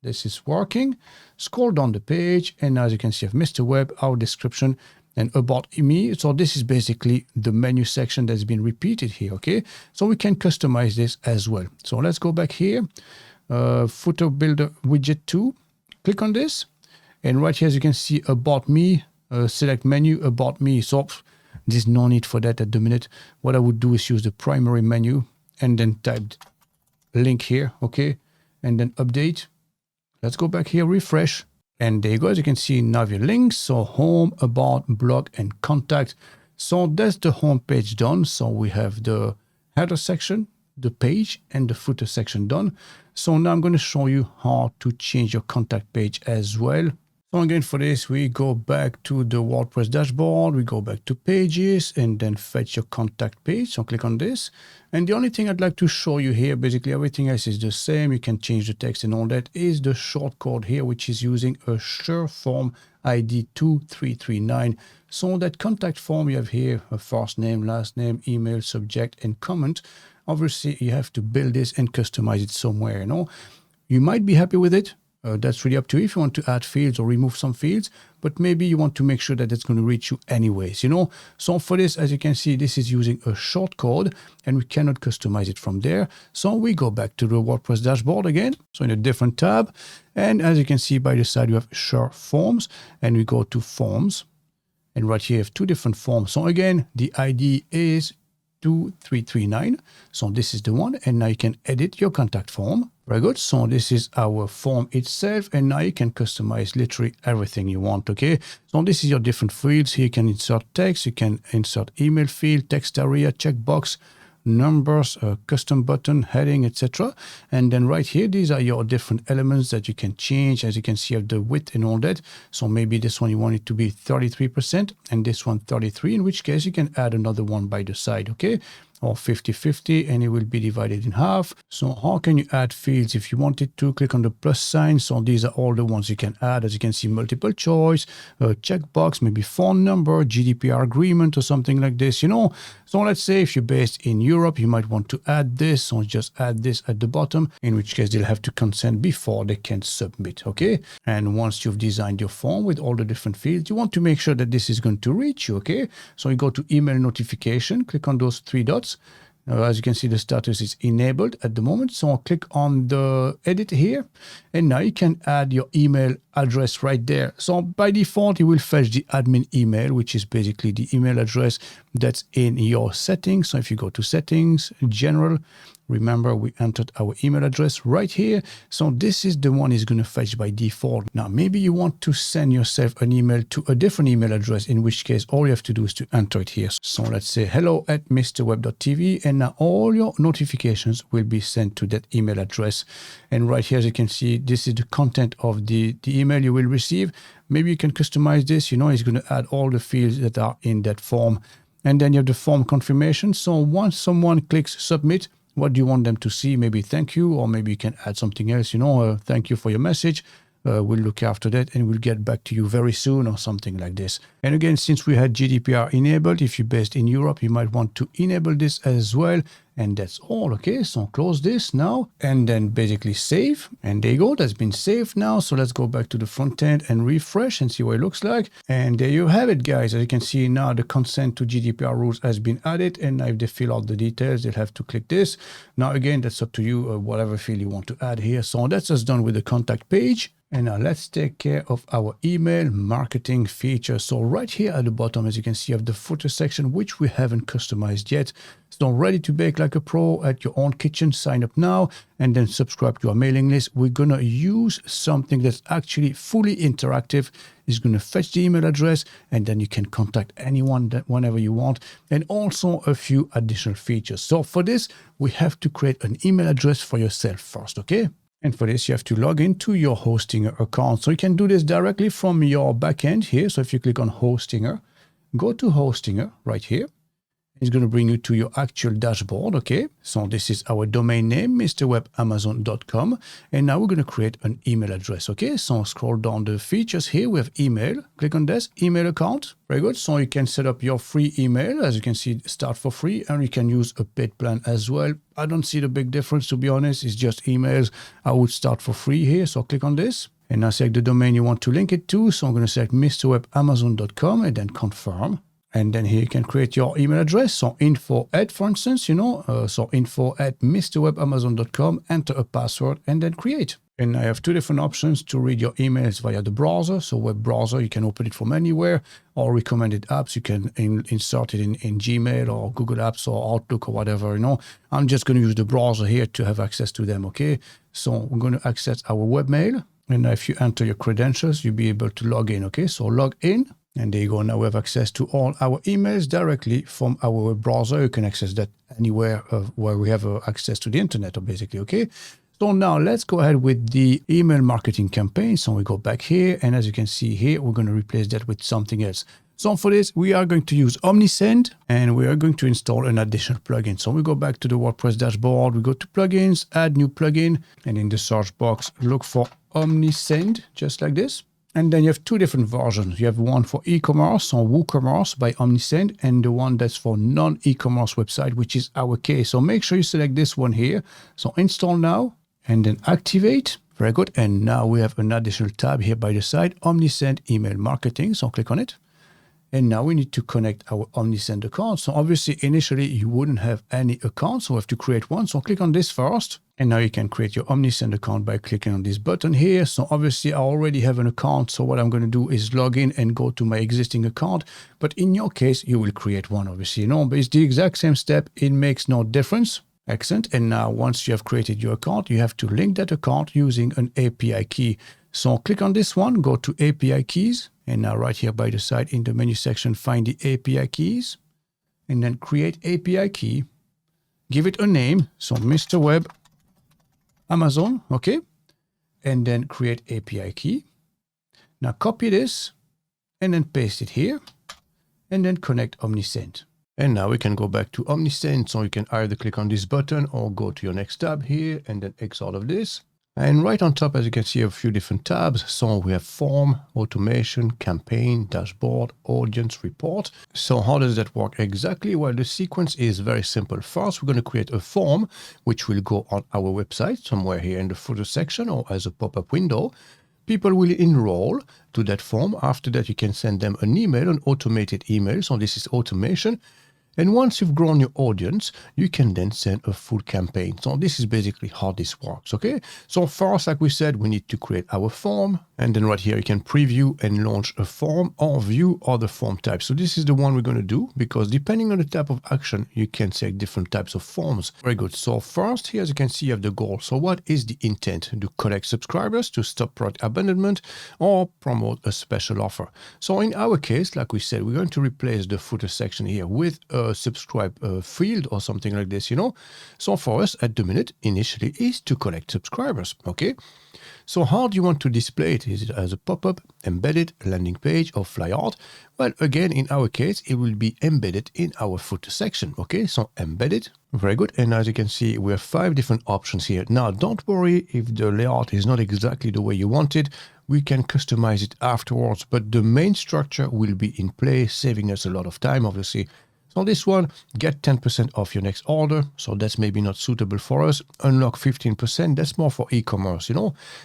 This is working. Scroll down the page, and as you can see, I have Mr. Web, our description, and about me. So this is basically the menu section that's been repeated here, okay? So we can customize this as well. So let's go back here. Footer Builder Widget 2. Click on this, and right here, as you can see, about me, select menu, about me. So there's no need for that at the minute. What I would do is use the primary menu and then type link here, okay? And then update. Let's go back here, refresh. And there you go. As you can see, now your links. So home, about, blog, and contact. So that's the home page done. So we have the header section, the page, and the footer section done. So now I'm going to show you how to change your contact page as well. So again, for this, we go back to the WordPress dashboard, we go back to pages, and then fetch your contact page. So click on this. And the only thing I'd like to show you here, basically everything else is the same. You can change the text and all that, is the shortcode here, which is using a sure form ID 2339. So that contact form you have here, a first name, last name, email, subject, and comment. Obviously, you have to build this and customize it somewhere, you know. You might be happy with it. That's really up to you if you want to add fields or remove some fields, but maybe you want to make sure that it's going to reach you anyways, you know. So for this, as you can see, this is using a shortcode and we cannot customize it from there. So we go back to the WordPress dashboard again, so in a different tab. And as you can see by the side, you have Share Forms, and we go to Forms. And right here, you have two different forms. So again, the ID is 2339. So this is the one, and now you can edit your contact form. Very good. So this is our form itself, and now you can customize literally everything you want, okay? So this is your different fields. Here you can insert text, you can insert email field, text area, checkbox, numbers, custom button, heading, etc. And then right here, these are your different elements that you can change. As you can see, you have the width and all that. So maybe this one you want it to be 33% and this one 33, in which case you can add another one by the side, okay? Or 50-50, and it will be divided in half. So how can you add fields? If you wanted to, click on the plus sign. So these are all the ones you can add. As you can see, multiple choice, checkbox, maybe phone number, GDPR agreement or something like this, you know. So let's say if you're based in Europe, you might want to add this, so just add this at the bottom, in which case they'll have to consent before they can submit, okay? And once you've designed your form with all the different fields, you want to make sure that this is going to reach you, okay? So you go to email notification, click on those three dots. As you can see, the status is enabled at the moment. So I'll click on the edit here, and now you can add your email address right there. So by default, you will fetch the admin email, which is basically the email address that's in your settings. So if you go to settings, general, remember we entered our email address right here. So this is the one is going to fetch by default. Now, maybe you want to send yourself an email to a different email address, in which case all you have to do is to enter it here. So let's say hello@mrweb.tv, and now all your notifications will be sent to that email address. And right here, as you can see, this is the content of the email you will receive. Maybe you can customize this, you know, it's going to add all the fields that are in that form. And then you have the form confirmation. So once someone clicks submit, what do you want them to see? Maybe thank you, or maybe you can add something else, you know, thank you for your message. We'll look after that and we'll get back to you very soon, or something like this. And again, since we had GDPR enabled, if you're based in Europe, you might want to enable this as well. And that's all, okay? So close this now and then basically save. And there you go, that's been saved now. So let's go back to the front end and refresh and see what it looks like. And there you have it, guys. As you can see now, the consent to GDPR rules has been added. And now if they fill out the details, they'll have to click this. Now, again, that's up to you, whatever field you want to add here. So that's us done with the contact page. And now let's take care of our email marketing feature. So right here at the bottom, as you can see, you have the footer section, which we haven't customized yet. So ready to bake like a pro at your own kitchen, sign up now and then subscribe to our mailing list. We're going to use something that's actually fully interactive. It's going to fetch the email address and then you can contact anyone that whenever you want, and also a few additional features. So for this, we have to create an email address for yourself first, okay? And for this, you have to log into your Hostinger account. So you can do this directly from your backend here. So if you click on Hostinger, go to Hostinger right here. It's going to bring you to your actual dashboard, okay? So this is our domain name, mrwebamazon.com. And now we're going to create an email address, okay? So scroll down the features here. We have email. Click on this, email account. Very good. So you can set up your free email. As you can see, start for free. And you can use a paid plan as well. I don't see the big difference, to be honest. It's just emails. I would start for free here. So click on this. And now select the domain you want to link it to. So I'm going to select mrwebamazon.com and then confirm. And then here you can create your email address. So info at, for instance, so info at mrwebamazon.com, enter a password and then create. And I have two different options to read your emails via the browser. So web browser, you can open it from anywhere, or recommended apps, you can insert it in Gmail or Google Apps or Outlook or whatever, I'm just going to use the browser here to have access to them, okay? So we're going to access our webmail. And if you enter your credentials, you'll be able to log in, okay? So log in. And there you go. Now we have access to all our emails directly from our web browser. You can access that anywhere where we have access to the internet, basically, okay? So now let's go ahead with the email marketing campaign. So we go back here, and as you can see here, we're going to replace that with something else. So for this, we are going to use Omnisend, and we are going to install an additional plugin. So we go back to the WordPress dashboard, we go to plugins, add new plugin, and in the search box, look for Omnisend, just like this. And then you have two different versions. You have one for e-commerce, so WooCommerce by Omnisend, and the one that's for non-e-commerce website, which is our case. So make sure you select this one here. So install now, and then activate. Very good. And now we have an additional tab here by the side, Omnisend Email Marketing. So click on it. And now we need to connect our Omnisend account. So obviously, initially, you wouldn't have any account, so we have to create one. So click on this first. And now you can create your Omnisend account by clicking on this button here. So obviously, I already have an account. So what I'm going to do is log in and go to my existing account. But in your case, you will create one, obviously. But it's the exact same step. It makes no difference. Excellent. And now once you have created your account, you have to link that account using an API key. So click on this one, go to API keys. And now right here by the side in the menu section, find the API keys. And then create API key. Give it a name. So Mr. Web Amazon, okay? And then create API key. Now copy this and then paste it here. And then connect Omnisend. And now we can go back to Omnisend. So you can either click on this button or go to your next tab here and then exit out of this. And right on top, as you can see, a few different tabs. So we have form, automation, campaign, dashboard, audience, report. So how does that work exactly? Well, the sequence is very simple. First, we're going to create a form, which will go on our website somewhere here in the footer section or as a pop-up window. People will enroll to that form. After that, you can send them an email, an automated email. So this is automation. And once you've grown your audience, you can then send a full campaign. So this is basically how this works, okay? So first, like we said, we need to create our form. And then right here, you can preview and launch a form or view other form types. So this is the one we're going to do because depending on the type of action, you can select different types of forms. Very good. So first, here, as you can see, you have the goal. So what is the intent? To collect subscribers, to stop product abandonment, or promote a special offer. So in our case, like we said, we're going to replace the footer section here with a subscribe field or something like this, So for us at the minute, initially, is to collect subscribers, okay? So how do you want to display it? Is it as a pop-up, embedded, landing page, or flyout? Well, again, in our case, it will be embedded in our footer section, okay? So embedded, very good. And as you can see, we have 5 different options here. Now, don't worry if the layout is not exactly the way you want it. We can customize it afterwards, but the main structure will be in place, saving us a lot of time, obviously. So this one, get 10% off your next order. So that's maybe not suitable for us. Unlock 15%, that's more for e-commerce,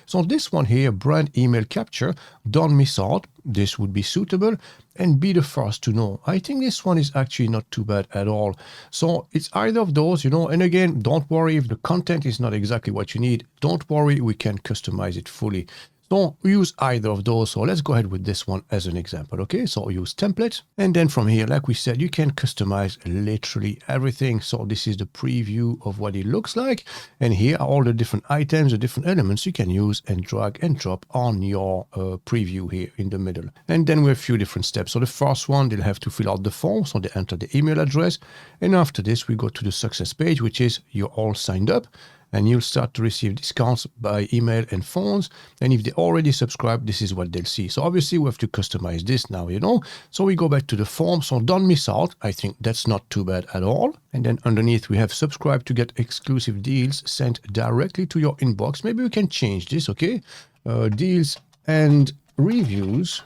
So this one here, brand email capture, don't miss out. This would be suitable and be the first to know. I think this one is actually not too bad at all. So it's either of those, and again, don't worry if the content is not exactly what you need. Don't worry, we can customize it fully. So use either of those. So let's go ahead with this one as an example. Okay, so use template. And then from here, like we said, you can customize literally everything. So this is the preview of what it looks like. And here are all the different items, the different elements you can use and drag and drop on your preview here in the middle. And then we have a few different steps. So the first one, they'll have to fill out the form. So they enter the email address. And after this, we go to the success page, which is you're all signed up. And you'll start to receive discounts by email and phones. And if they already subscribe, this is what they'll see. So obviously we have to customize this now, you know. So we go back to the form. So don't miss out. I think that's not too bad at all. And then underneath we have subscribe to get exclusive deals sent directly to your inbox. Maybe we can change this, okay? Deals and reviews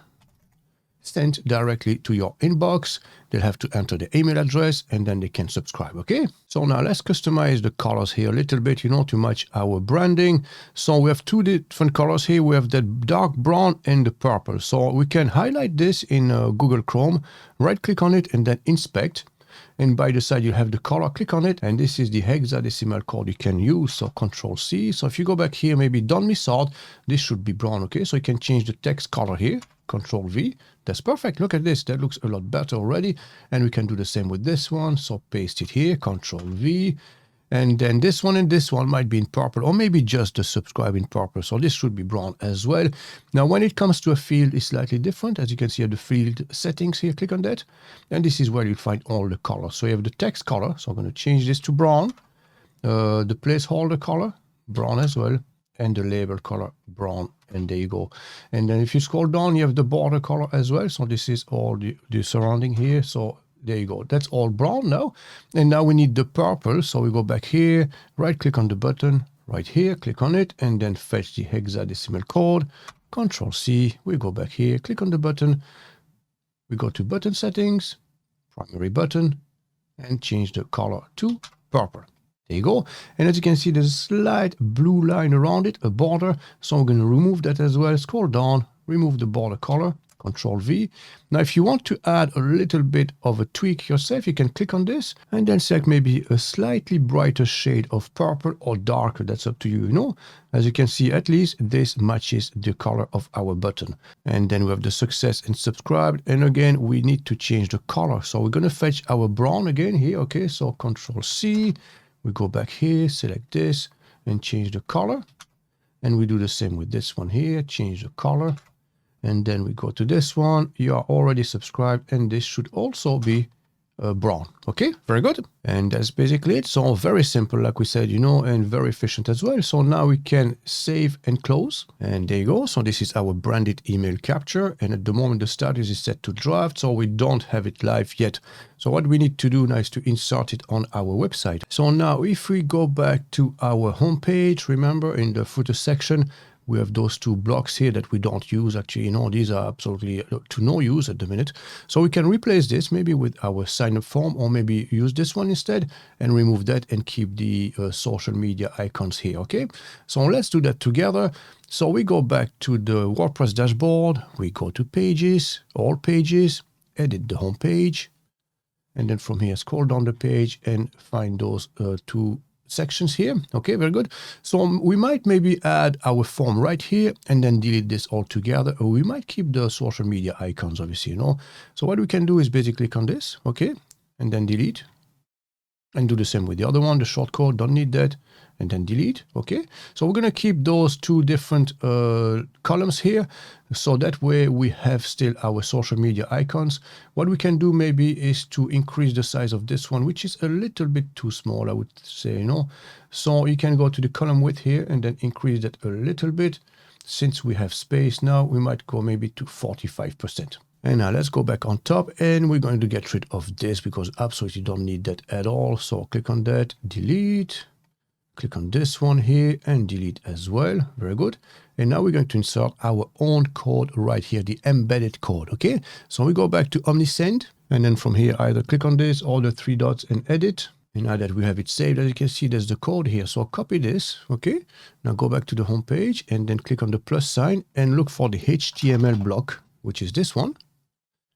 sent directly to your inbox. They'll have to enter the email address and then they can subscribe, okay? So now let's customize the colors here a little bit, you know, to match our branding. So we have two different colors here. We have the dark brown and the purple. So we can highlight this in Google Chrome, right click on it and then inspect. And by the side, you have the color, click on it. And this is the hexadecimal code you can use. So Control C. So if you go back here, maybe don't miss out, this should be brown, okay? So you can change the text color here. Control V. That's perfect. Look at this. That looks a lot better already. And we can do the same with this one. So paste it here. Control V. And then this one and this one might be in purple, or maybe just the subscribe in purple. So this should be brown as well. Now, when it comes to a field, it's slightly different. As you can see at the field settings here, click on that. And this is where you'll find all the colors. So you have the text color. So I'm going to change this to brown. The placeholder color, brown as well. And the label color, brown. And there you go. And then if you scroll down, you have the border color as well. So this is all the surrounding here. So there you go. That's all brown now. And now we need the purple. So we go back here, right click on the button, right here, click on it, and then fetch the hexadecimal code. Control C. We go back here, click on the button. We go to button settings, primary button, and change the color to purple. There you go. And as you can see, there's a slight blue line around it, a border. So I'm going to remove that as well. Scroll down, remove the border color, Control V. Now, if you want to add a little bit of a tweak yourself, you can click on this and then select maybe a slightly brighter shade of purple or darker. That's up to you, you know. As you can see, at least this matches the color of our button. And then we have the success and subscribed. And again, we need to change the color. So we're going to fetch our brown again here. Okay, so Control C. We go back here, select this and change the color. And we do the same with this one here, change the color. And then we go to this one. You are already subscribed and this should also be brown. Okay, very good. And that's basically it. So very simple, like we said, you know, and very efficient as well. So now we can save and close. And there you go. So this is our branded email capture. And at the moment, the status is set to draft. So we don't have it live yet. So what we need to do now is to insert it on our website. So now if we go back to our homepage, remember in the footer section, we have those two blocks here that we don't use. Actually, you know, these are absolutely to no use at the minute. So we can replace this maybe with our sign up form, or maybe use this one instead and remove that and keep the social media icons here. Okay, so let's do that together. So we go back to the WordPress dashboard. We go to pages, all pages, edit the home page. And then from here, scroll down the page and find those two sections here. Okay, very good. So we might maybe add our form right here and then delete this all together, or we might keep the social media icons, obviously, you know. So what we can do is basically click on this, okay, and then delete, and do the same with the other one, the short code, don't need that, and then delete, okay. So we're going to keep those two different columns here, so that way we have still our social media icons. What we can do maybe is to increase the size of this one, which is a little bit too small, I would say, you know. So you can go to the column width here and then increase that a little bit. Since we have space now, we might go maybe to 45%. And now let's go back on top and we're going to get rid of this because absolutely don't need that at all. So click on that, delete. Click on this one here and delete as well. Very good. And now we're going to insert our own code right here, the embedded code. Okay. So we go back to Omnisend and then from here, either click on this or the three dots and edit. And now that we have it saved, as you can see, there's the code here. So copy this. Okay. Now go back to the home page and then click on the plus sign and look for the HTML block, which is this one.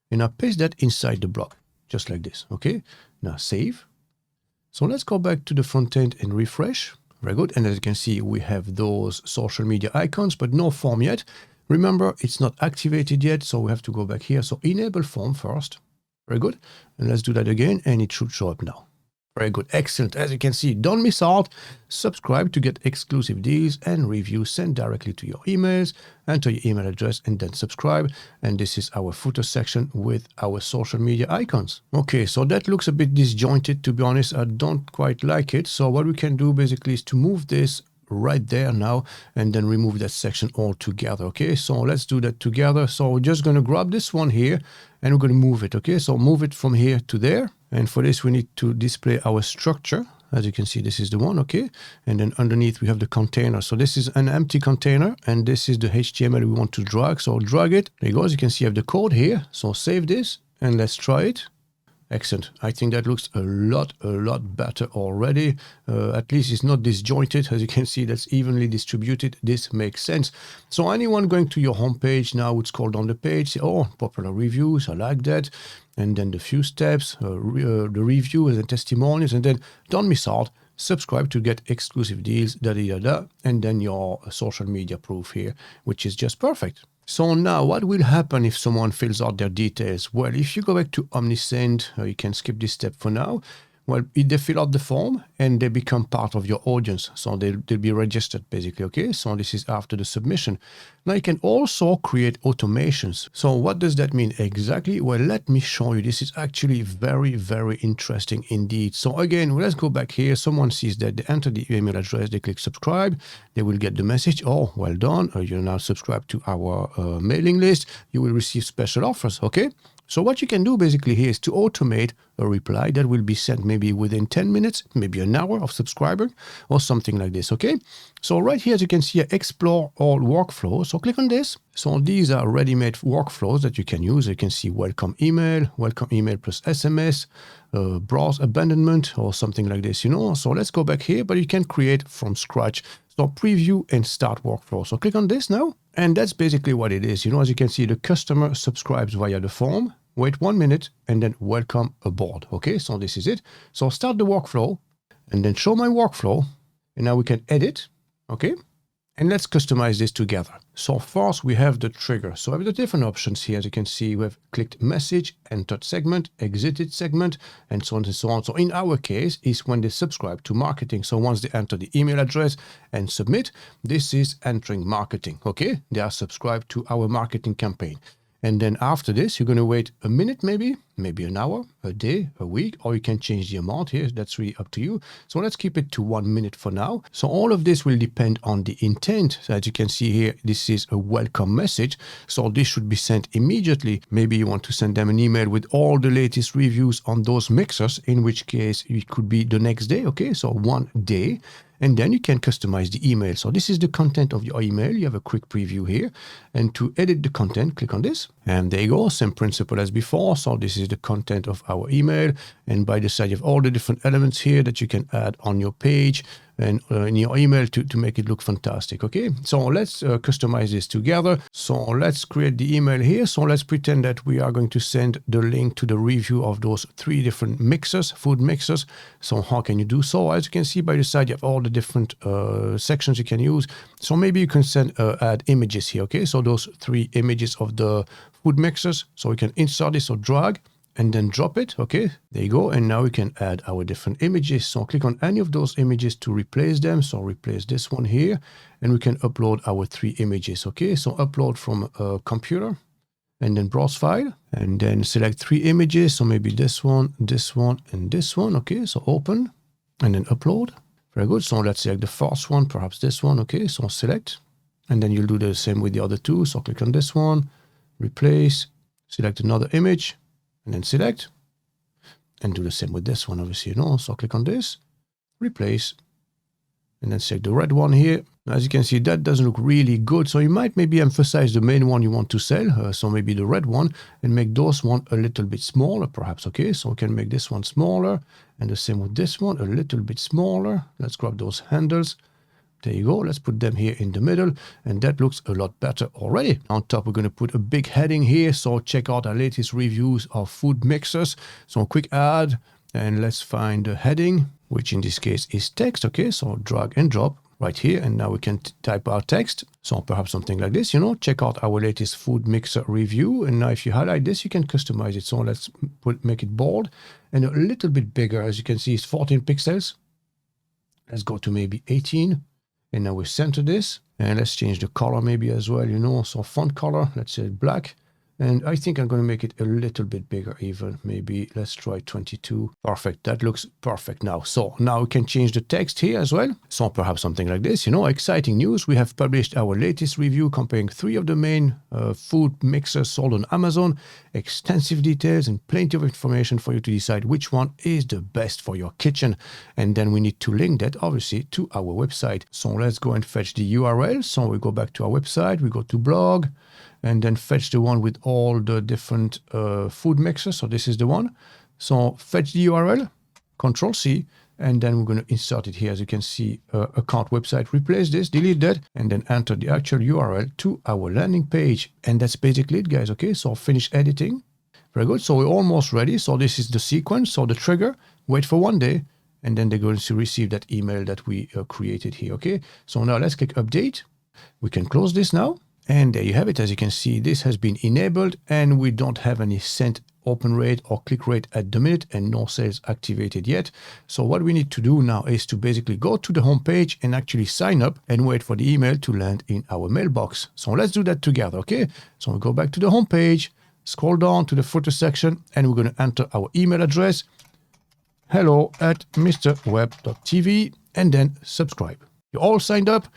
And now paste that inside the block, just like this. Okay. Now save. So let's go back to the front end and refresh. Very good. And as you can see, we have those social media icons, but no form yet. Remember, it's not activated yet, so we have to go back here. So enable form first. Very good. And let's do that again, and it should show up now. Very good. Excellent. As you can see, don't miss out. Subscribe to get exclusive deals and reviews sent directly to your emails. Enter your email address and then subscribe. And this is our footer section with our social media icons. Okay, so that looks a bit disjointed, to be honest. I don't quite like it. So what we can do basically is to move this right there now and then remove that section altogether. Okay, so let's do that together. So we're just going to grab this one here and we're going to move it. Okay, so move it from here to there. And for this, we need to display our structure. As you can see, this is the one, okay? And then underneath, we have the container. So this is an empty container, and this is the HTML we want to drag. So drag it. There you go. As you can see, I have the code here. So save this, and let's try it. Excellent. I think that looks a lot better already. At least it's not disjointed. As you can see, that's evenly distributed. This makes sense. So anyone going to your homepage now would scroll down the page, say, oh, popular reviews, I like that. And then the few steps, the reviews and testimonials, and then don't miss out. Subscribe to get exclusive deals, and then your social media proof here, which is just perfect. So now what will happen if someone fills out their details? Well, if you go back to Omnisend, you can skip this step for now. Well, they fill out the form and they become part of your audience. So they'll be registered basically, okay? So this is after the submission. Now you can also create automations. So what does that mean exactly? Well, let me show you. This is actually very interesting indeed. So again, let's go back here. Someone sees that they enter the email address, they click subscribe, they will get the message, oh, well done, you're now subscribed to our mailing list. You will receive special offers, okay? So what you can do basically here is to automate a reply that will be sent maybe within 10 minutes, maybe an hour of subscribing or something like this, okay? So right here, as you can see, explore all workflows. So click on this. So these are ready-made workflows that you can use. You can see welcome email plus SMS, browse abandonment or something like this, you know? So let's go back here, but you can create from scratch. So preview and start workflow. So click on this now. And that's basically what it is. You know, as you can see, the customer subscribes via the form, wait 1 minute, and then welcome aboard. Okay, so this is it. So start the workflow and then show my workflow. And now we can edit. Okay. And let's customize this together. So first we have the trigger. So I have the different options here. As you can see, we have clicked message, entered segment, exited segment, and so on and so on. So in our case is when they subscribe to marketing. So once they enter the email address and submit, this is entering marketing. Okay. They are subscribed to our marketing campaign. And then after this, you're going to wait a minute, maybe an hour, a day, a week, or you can change the amount here. That's really up to you. So let's keep it to 1 minute for now. So all of this will depend on the intent. So as you can see here, this is a welcome message. So this should be sent immediately. Maybe you want to send them an email with all the latest reviews on those mixers, in which case it could be the next day. Okay, so 1 day. And then you can customize the email. So this is the content of your email. You have a quick preview here. And to edit the content, click on this. And there you go, same principle as before. So this is the content of our email. And by the side, you have all the different elements here that you can add on your page and in your email to make it look fantastic. Okay, so let's customize this together. So let's create the email here. So let's pretend that we are going to send the link to the review of those 3 different mixers, food mixers. So how can you do so? As you can see by the side, you have all the different sections you can use. So maybe you can send add images here. Okay, so those 3 images of the food mixers. So we can insert this or drag and then drop it. Okay, there you go. And now we can add our different images. So click on any of those images to replace them. So replace this one here, and we can upload our 3 images. Okay, so upload from a computer and then browse file and then select 3 images. So maybe this one, and this one. Okay, so open and then upload. Very good. So let's select the first one, perhaps this one. Okay, so select, and then you'll do the same with the other 2. So click on this one, replace, select another image, and then select, and do the same with this one, obviously, you know. So click on this, replace, and then select the red one here. As you can see, that doesn't look really good. So you might maybe emphasize the main one you want to sell. So maybe the red one, and make those one a little bit smaller, perhaps. Okay, so we can make this one smaller, and the same with this one, a little bit smaller. Let's grab those handles. There you go. Let's put them here in the middle, and that looks a lot better already. On top, we're going to put a big heading here. So check out our latest reviews of food mixers. So a quick ad, and let's find the heading. which in this case is text. Okay, so drag and drop right here, and now we can type our text. So perhaps something like this, check out our latest food mixer review. And now if you highlight this, you can customize it. So let's make it bold and a little bit bigger. As you can see, it's 14 pixels. Let's go to maybe 18. And now we center this, and let's change the color maybe as well, so font color, let's say black. And I think I'm going to make it a little bit bigger even. Maybe let's try 22. Perfect. That looks perfect now. So now we can change the text here as well. So perhaps something like this, exciting news. We have published our latest review comparing 3 of the main food mixers sold on Amazon. Extensive details and plenty of information for you to decide which one is the best for your kitchen. And then we need to link that obviously to our website. So let's go and fetch the URL. So we go back to our website, we go to blog, and then fetch the one with all the different food mixers. So this is the one. So fetch the URL, Control C, and then we're going to insert it here. As you can see, account website, replace this, delete that, and then enter the actual URL to our landing page. And that's basically it, guys. Okay, so finish editing. Very good. So we're almost ready. So this is the sequence. So the trigger, wait for 1 day, and then they're going to receive that email that we created here. Okay, so now let's click update. We can close this now. And there you have it. As you can see, this has been enabled and we don't have any sent open rate or click rate at the minute and no sales activated yet. So what we need to do now is to basically go to the home page and actually sign up and wait for the email to land in our mailbox. So let's do that together, okay? So we'll go back to the home page, scroll down to the footer section, and we're going to enter our email address, hello@mrweb.tv, and then subscribe. You're all signed up.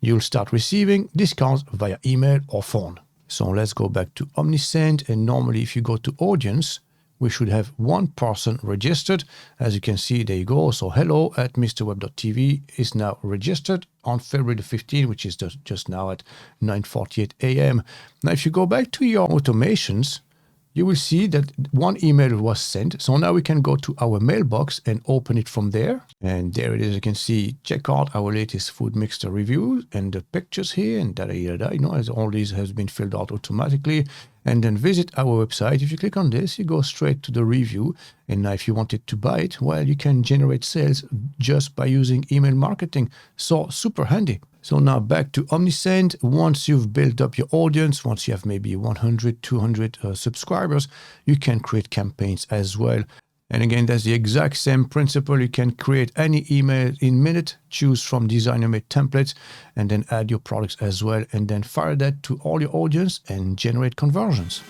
You'll start receiving discounts via email or phone. So let's go back to Omnisend, and normally if you go to audience, we should have 1 person registered. As you can see, there you go. So hello@mrweb.tv is now registered on February the 15th, which is just now at 9:48 a.m. Now, if you go back to your automations, you will see that 1 email was sent. So now we can go to our mailbox and open it from there. And there it is. You can see, check out our latest food mixer review and the pictures here and as all these has been filled out automatically. And then visit our website. If you click on this, you go straight to the review. And now if you wanted to buy it, well, you can generate sales just by using email marketing. So super handy. So now back to Omnisend. Once you've built up your audience, once you have maybe 100, 200 subscribers, you can create campaigns as well. And again, that's the exact same principle. You can create any email in minute, choose from designer-made templates, and then add your products as well, and then fire that to all your audience and generate conversions.